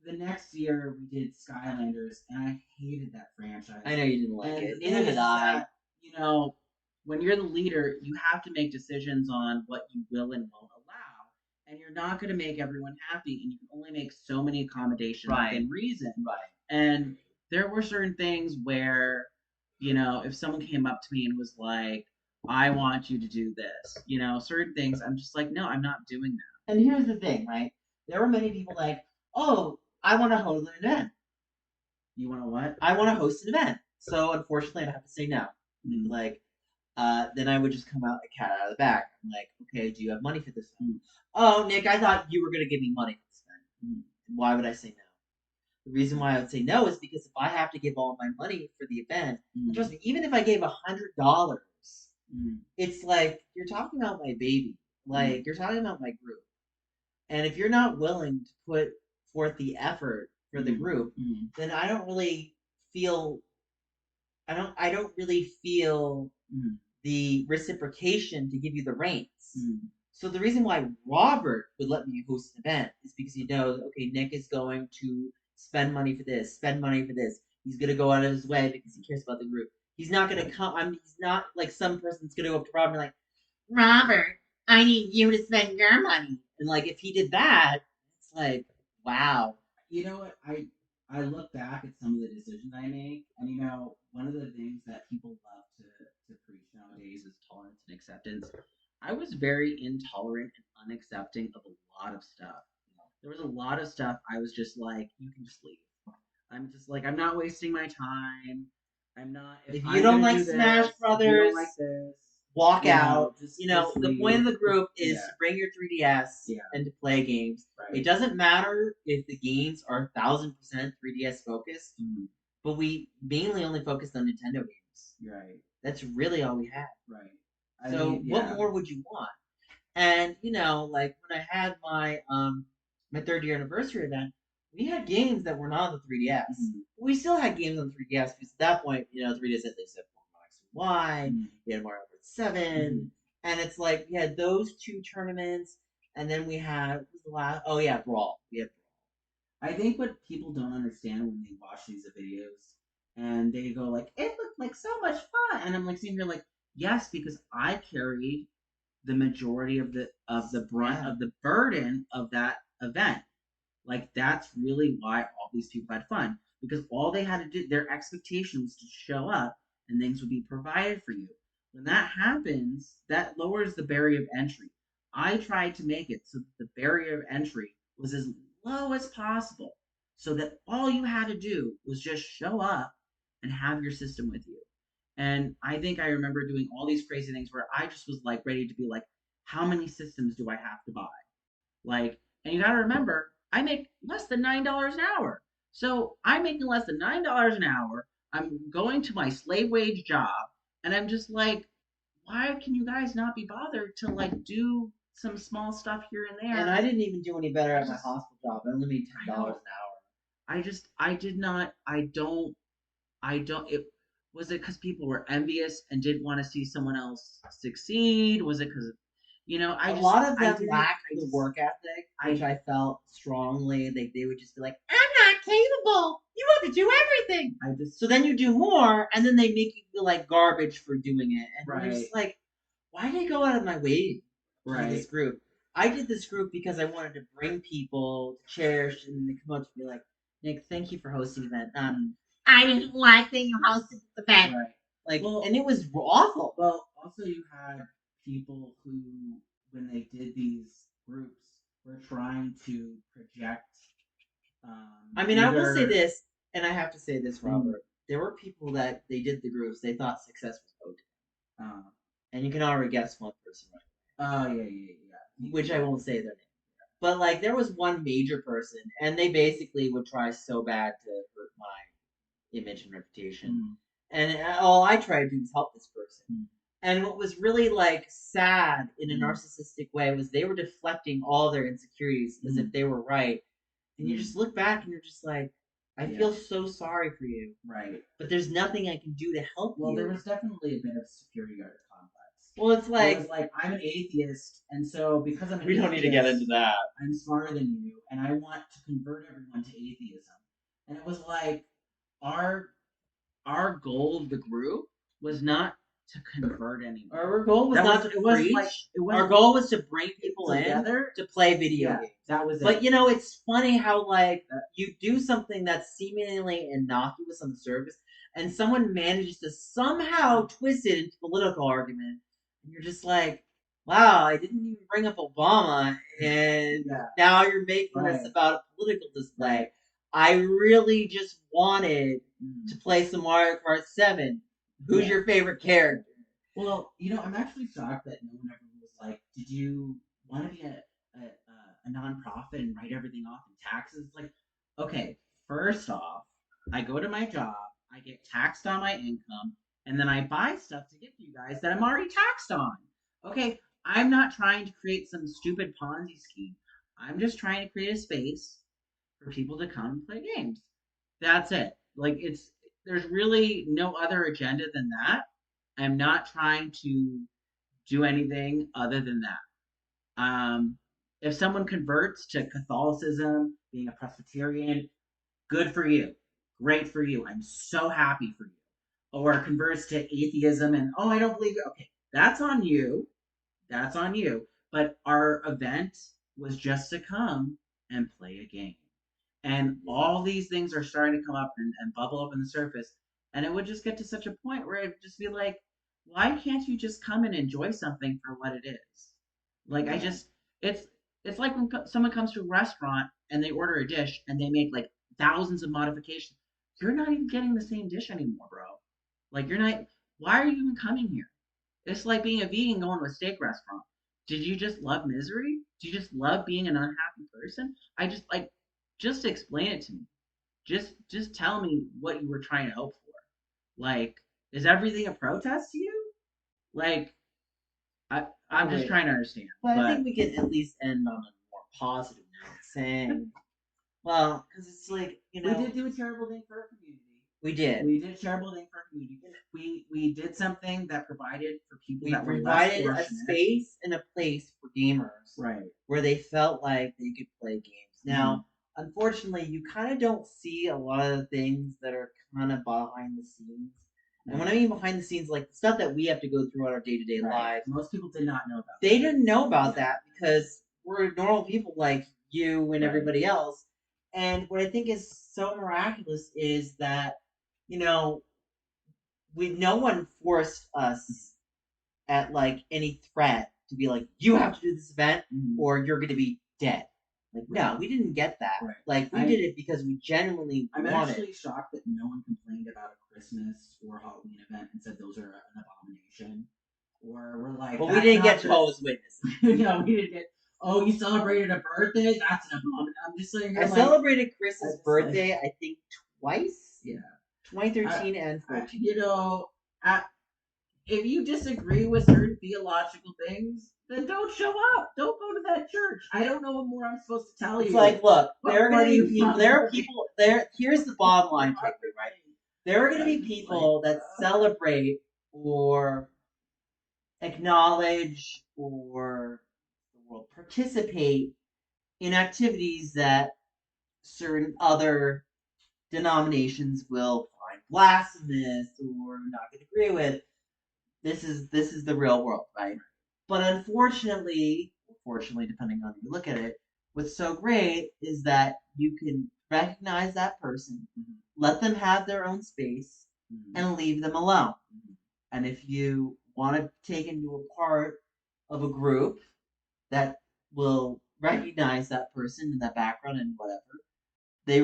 The next year we did Skylanders and I hated that franchise. I know you didn't like it. Neither did I. You know, when you're the leader, you have to make decisions on what you will and won't allow. And you're not going to make everyone happy. And you can only make so many accommodations within reason. Right. And there were certain things where, you know, if someone came up to me and was like, I want you to do this, you know, certain things, I'm just like, no, I'm not doing that. And here's the thing, right? There were many people like, oh, I want to host an event. You want to what? I want to host an event. So unfortunately, I have to say no. Like, then I would just come out a cat out of the bag. I'm like, okay, do you have money for this event? Oh, Nick, I thought you were going to give me money for this event. Why would I say no? The reason why I would say no is because if I have to give all my money for the event, trust me, even if I gave $100, it's like you're talking about my baby. Like you're talking about my group. And if you're not willing to put forth the effort for the group, then I don't really feel the reciprocation to give you the reins. So the reason why Robert would let me host an event is because he knows, okay, Nick is going to spend money for this, spend money for this. He's gonna go out of his way because he cares about the group. He's not gonna come. He's not like some person's gonna go up to Robert and be like, Robert, I need you to spend your money. And like if he did that, it's like, wow. You know what? I look back at some of the decisions I make, and one of the things that people love to preach nowadays is tolerance and acceptance. I was very intolerant and unaccepting of a lot of stuff. There was a lot of stuff I was just like, you can just leave. I'm just like, I'm not wasting my time. I'm not. If you don't like Smash Brothers, you don't like this, walk out. Just The point of the group is to bring your 3DS and to play games. It doesn't matter if the games are 1000% 3DS focused, but we mainly only focused on Nintendo games. Right. That's really all we had. Right. So what more would you want? And like when I had my my 3rd year anniversary event, we had games that were not on the 3DS. We still had games on the 3DS because at that point, 3DS had like Pokemon X and Y, we had Mario Kart 7, and it's like we had those 2 tournaments, and then we had what was the last? Oh yeah, Brawl. We had Brawl. I think what people don't understand when they watch these videos and they go like, it looked like so much fun, and I'm like sitting here like, yes, because I carried the majority of the brunt of the burden of that event. Like that's really why all these people had fun, because all they had to do, their expectation was to show up and things would be provided for you. When that happens, that lowers the barrier of entry. I tried to make it so that the barrier of entry was as low as possible, so that all you had to do was just show up and have your system with you. And I think I remember doing all these crazy things where I just was like ready to be like, how many systems do I have to buy? Like, and you gotta remember, I make less than $9 an hour. So I'm making less than $9 an hour. I'm going to my slave wage job, and I'm just like, why can you guys not be bothered to like do some small stuff here and there? And I didn't even do any better at my hospital job. I only made $10 an hour. Was it because people were envious and didn't want to see someone else succeed? Was it because, a lot of them lacked the work ethic, which I felt strongly. They would just be like, I'm not capable. You have to do everything. So then you do more, and then they make you feel like garbage for doing it. And you're just like, why did I go out of my way to do this group? I did this group because I wanted to bring people to cherish, and they come up to be like, Nick, thank you for hosting the event. I didn't like that you hosted the event. Right. Like, and it was awful. Well, also you had people who, when they did these groups, were trying to project. I mean, I will say this, and I have to say this, Robert. There were people that they did the groups, they thought success was owed. And you can already guess one person, right? Oh, yeah. Which I won't say their name. But, like, there was one major person, and they basically would try so bad to hurt my image and reputation. And all I tried to do was help this person. And what was really, like, sad in a narcissistic way was they were deflecting all their insecurities as if they were right. And you just look back and you're just like, I feel so sorry for you. Right. But there's nothing I can do to help you. Well, there was definitely a bit of superiority complex. Well, it's like... It was like, I'm an atheist, and so because I'm an atheist... We don't need to get into that. I'm smarter than you, and I want to convert everyone to atheism. And it was like, our goal of the group was not to convert anyone. Our goal was not to preach. Our goal was to bring people together to play video games. That was it. But it's funny how like you do something that's seemingly innocuous on the surface, and someone manages to somehow twist it into political argument, and you're just like, wow, I didn't even bring up Obama, and now you're making this about a political display. I really just wanted to play some Mario Kart 7. Who's your favorite character? Well, I'm actually shocked that no one ever was like, did you want to be a nonprofit and write everything off in taxes? Like, okay, first off, I go to my job, I get taxed on my income, and then I buy stuff to give you guys that I'm already taxed on. Okay, I'm not trying to create some stupid Ponzi scheme. I'm just trying to create a space for people to come and play games. That's it. Like, there's really no other agenda than that. I'm not trying to do anything other than that. If someone converts to Catholicism, being a Presbyterian, good for you. Great for you. I'm so happy for you. Or converts to atheism and, oh, I don't believe it. Okay, that's on you. That's on you. But our event was just to come and play a game. And all these things are starting to come up and bubble up in the surface. And it would just get to such a point where it'd just be like, why can't you just come and enjoy something for what it is? Like, it's like when someone comes to a restaurant and they order a dish and they make like thousands of modifications. You're not even getting the same dish anymore, bro. Like, you're not, why are you even coming here? It's like being a vegan going to a steak restaurant. Did you just love misery? Do you just love being an unhappy person? Just explain it to me. Just tell me what you were trying to hope for. Like, is everything a protest to you? Like, I'm just trying to understand. But I think we can at least end on a more positive note, saying, well, because it's like, we did do a terrible thing for our community. We did. We did a terrible thing for our community. We did something that provided for people that were provided less a fortunate. space and a place for gamers, Right. where they felt like they could play games. Now, unfortunately, you kind of don't see a lot of the things that are kind of behind the scenes. And when I mean behind the scenes, like the stuff that we have to go through on our day-to-day lives. Most people did not know about They didn't know about that because we're normal people like you and everybody else. And what I think is so miraculous is that, no one forced us at like any threat to be like, you have to do this event or you're going to be dead. Like, no, we didn't get that. Right. Like, we did it because we genuinely I'm wanted. actually shocked that no one complained about a Christmas or Halloween event and said those are an abomination. Or we're like, but we didn't get Jehovah's Witnesses. No, we didn't get. Oh, you celebrated a birthday? That's an abomination. I'm just saying. I celebrated Chris's birthday, I think, twice. Yeah. 2013 and 14. If you disagree with certain theological things, then don't show up. Don't go to that church. I don't know what more I'm supposed to tell you. It's like, look, there are going to be people. There are people. Here's the bottom line takeaway, right? There are going to be people that celebrate or acknowledge or participate in activities that certain other denominations will find blasphemous or not going to agree with. This is the real world, right? But unfortunately, depending on how you look at it, what's so great is that you can recognize that person, let them have their own space, and leave them alone. And if you want to take into a part of a group that will recognize that person and that background and whatever, they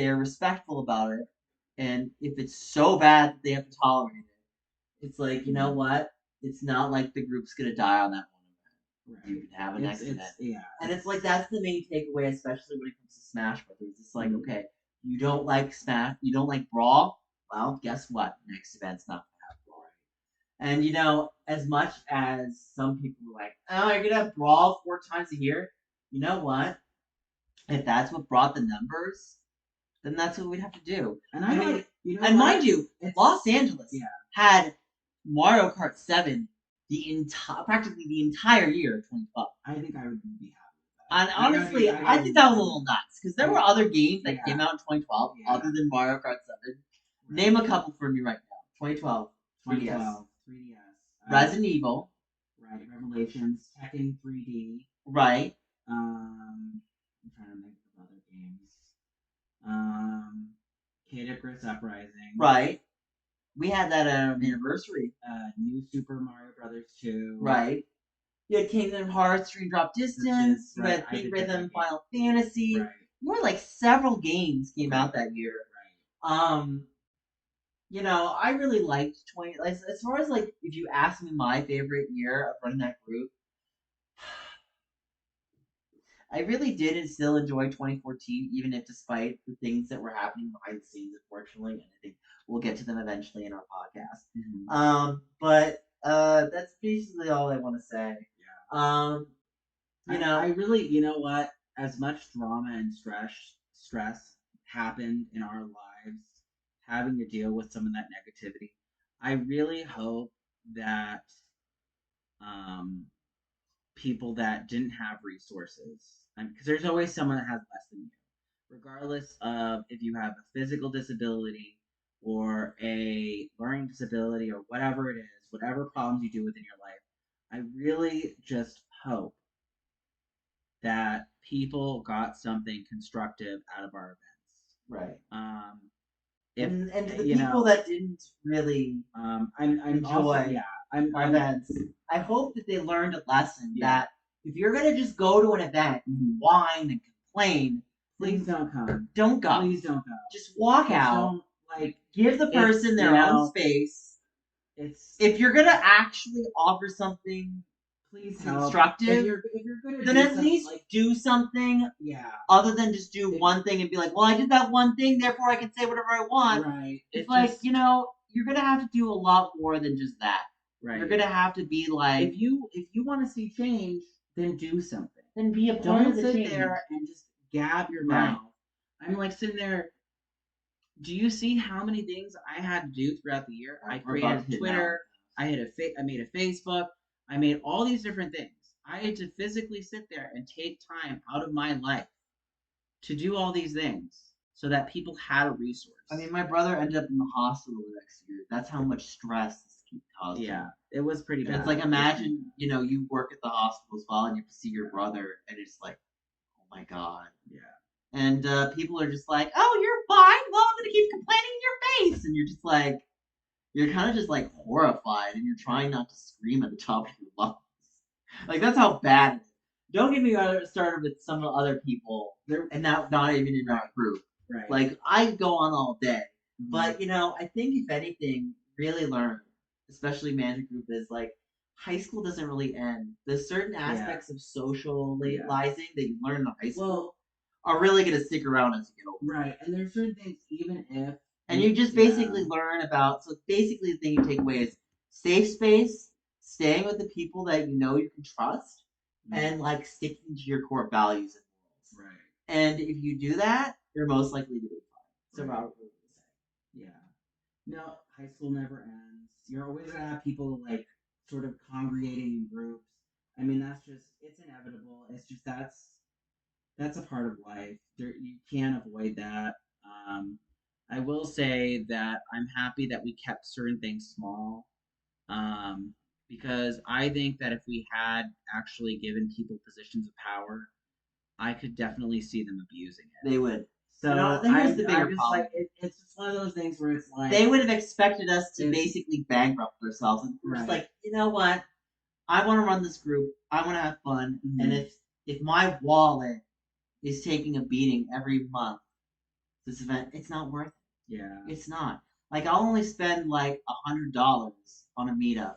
are respectful about it. And if it's so bad that they have to tolerate it, it's like, you know what? It's not like the group's gonna die on that one event. Right. You can have a next event. Yeah. And it's like that's the main takeaway, especially when it comes to Smash Brothers. It's like, okay, you don't like Smash, you don't like Brawl. Well, guess what? Next event's not gonna have Brawl. And as much as some people are like, oh, you're gonna have Brawl 4 times a year. You know what? If that's what brought the numbers, then that's what we'd have to do. And mind you, Los Angeles had Mario Kart 7 practically the entire year of 2012. I think I would be happy with that. And honestly, I think that was a little nuts because there were other games that came out in 2012 other than Mario Kart 7. Name a couple for me right now. 2012. 3DS. Resident Evil. Right. Revelations. Tekken 3D. Right. I'm trying to think of other games. Kid Icarus Uprising. Right. We had that anniversary. New Super Mario Brothers 2. Right. You had Kingdom Hearts, Dream Drop Distance. You had Beat Rhythm, Final Fantasy. Right. You had like several games came out that year. Right. You know, I really liked 20. As far as like, if you ask me my favorite year of running that group, I really did still enjoy 2014, even if despite the things that were happening behind the scenes, unfortunately, and I think we'll get to them eventually in our podcast. Mm-hmm. But that's basically all I want to say. Yeah. You know, I really, you know what? As much drama and stress happened in our lives, having to deal with some of that negativity, I really hope that people that didn't have resources, because there's always someone that has less than you, regardless of if you have a physical disability or a learning disability or whatever it is, whatever problems you do within your life. I really just hope that people got something constructive out of our events. right. If, And to the people that didn't really I'm enjoy also, our events, I hope that they learned a lesson that if you're gonna just go to an event and whine and complain, please don't come. Don't go. Please don't go. Just walk Just out. don't, give the person their own space. If you're gonna actually offer something please constructive, if you're gonna then at least do something. Yeah. Other than just do one thing and be like, well, I did that one thing, therefore I can say whatever I want. Right. It's like, you know, you're gonna have to do a lot more than just that. Right. You're gonna have to be like, if you want to see change, then do something. Then be a part Don't of the sit change. there and just gab your Right. mouth. I'm like sitting there. Do you see how many things I had to do throughout the year? I created Twitter. I made a Facebook. I made all these different things. I had to physically sit there and take time out of my life to do all these things so that people had a resource. I mean, my brother ended up in the hospital the next year. That's how much stress this caused him. Yeah, it was pretty bad. It's like, imagine, you know, you work at the hospital as well and you have to see your brother and it's like, oh my God. Yeah. And people are just like, oh, you're fine. Well, I'm going to keep complaining in your face. And you're just like, you're kind of just like horrified and you're trying not to scream at the top of your lungs. Like, that's how bad it is. Don't get me started with some of the other people, and not even in our group. Right. Like, I go on all day. Mm-hmm. But, you know, I think if anything, really learn, especially management group, is like, high school doesn't really end. There's certain aspects of socializing that you learn in high school are really going to stick around as you get older. Right. And there's certain things, even if. And you just basically learn about, so basically the thing you take away is safe space, staying with the people that you know you can trust, and like sticking to your core values and morals. Right. And if you do that, you're most likely to be fine. So Robert would say. Yeah. No, high school never ends. You're always gonna have people like sort of congregating in groups. I mean, it's inevitable. It's just that's a part of life. You can't avoid that. I will say that I'm happy that we kept certain things small. Because I think that if we had actually given people positions of power, I could definitely see them abusing it. They would. So I think that's the bigger just problem. like it's just one of those things where it's like they would have expected us to basically bankrupt ourselves, and we're just like, you know what? I want to run this group. I want to have fun, and if my wallet is taking a beating every month, this event, it's not worth it. Yeah, it's not. Like, I'll only spend like $100 on a meetup.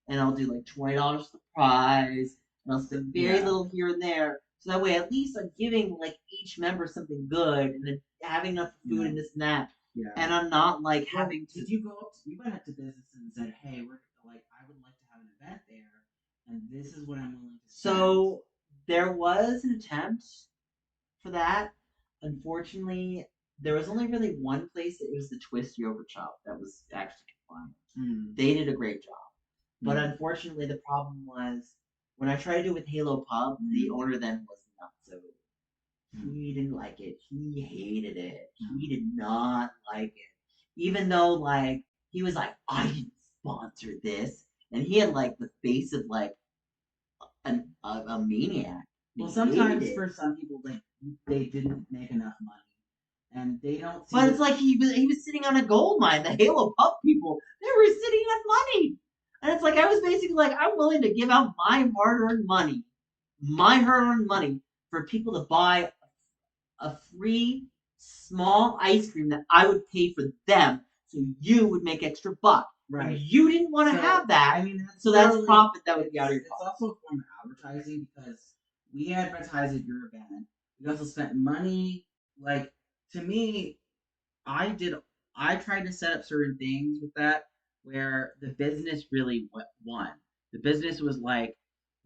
And I'll do like $20 for the prize, and I'll spend very little here and there. So that way, at least I'm giving like each member something good, and then having enough food and this and that. Yeah. And I'm not like having to. Did you go up? You went up to businesses and said, "Hey, we're like, I would like to have an event there, and this is what I'm willing to spend." So there was an attempt for that. Unfortunately, there was only really one place. It was the Twist Yogurt Shop that was actually compliant. They did a great job. But unfortunately, the problem was when I tried to do it with Halo Pub, the owner then was not so. He didn't like it. He hated it. He did not like it. Even though, like, he was like, I didn't sponsor this. And he had, like, the face of, like, a maniac. Well, sometimes for some people, like, they didn't make enough money. And they don't. But it's like he was sitting on a gold mine. The Halo Pub people, they were sitting on money. And it's like I was basically like, I'm willing to give out my hard-earned money for people to buy a free small ice cream that I would pay for them, so you would make extra buck. Right. And you didn't want to have that, I mean, that's profit that would be out of your It's pocket. also a form of advertising because we advertise at your event. We also spent money. Like, to me, I tried to set up certain things with that where the business really won. The business was like,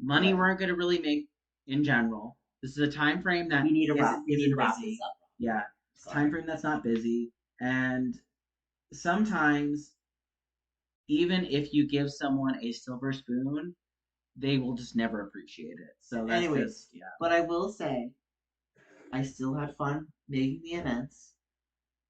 money weren't going to really make in general. This is a time frame that We need to wrap busy. this up. Yeah, it's a time frame that's not busy, and sometimes even if you give someone a silver spoon, they will just never appreciate it. So that's Anyways, but I will say, I still had fun making the events,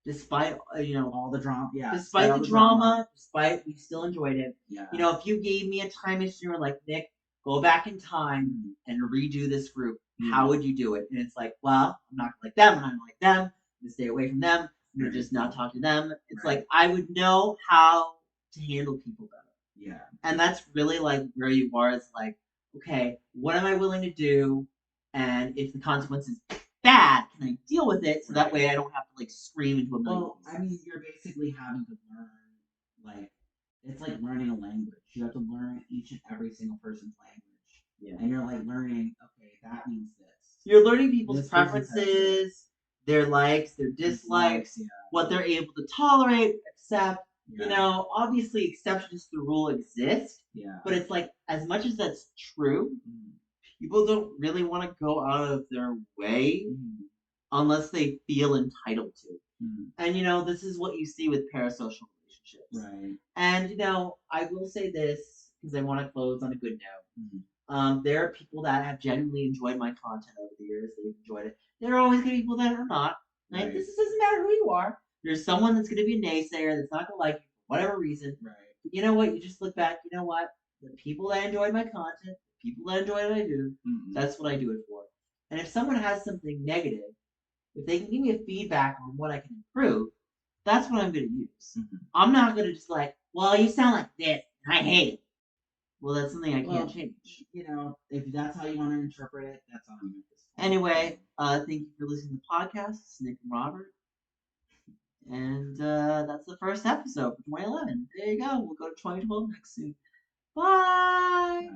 despite all the drama. Yeah, despite the drama, despite we still enjoyed it. Yeah. If you gave me a time machine, like, Nick, go back in time and redo this group, how would you do it? And it's like, well, I'm not like them, and I'm like them. I'm gonna stay away from them. I'm gonna just not talk to them. It's like I would know how to handle people better. Yeah. And that's really like where you are. It's like, okay, what am I willing to do? And if the consequence is bad, can I deal with it so that way I don't have to like scream into a million Well, I mean, you're basically having to learn, like, it's like learning a language. You have to learn each and every single person's language. Yeah. And you're like learning, okay, that means this. You're learning people's This preferences, their likes, their dislikes, what they're able to tolerate, accept. Obviously exceptions to the rule exist. Yeah. But it's like, as much as that's true, people don't really want to go out of their way unless they feel entitled to. And this is what you see with parasocial relationships. Right. And I will say this because I want to close on a good note. There are people that have genuinely enjoyed my content over the years. They've enjoyed it. There are always going to be people that are not. Right? Right. This doesn't matter who you are. There's someone that's going to be a naysayer that's not going to like you for whatever reason. Right. But you know what? You just look back. You know what? The people that enjoyed my content, the people that enjoy what I do, that's what I do it for. And if someone has something negative, if they can give me a feedback on what I can improve, that's what I'm going to use. I'm not going to just like, well, you sound like this, and I hate it. Well, that's something I can't change. If that's how you want to interpret it, that's on you. Anyway, thank you for listening to the podcast. It's Nick and Robert. And that's the first episode for 2011. There you go. We'll go to 2012 next soon. Bye.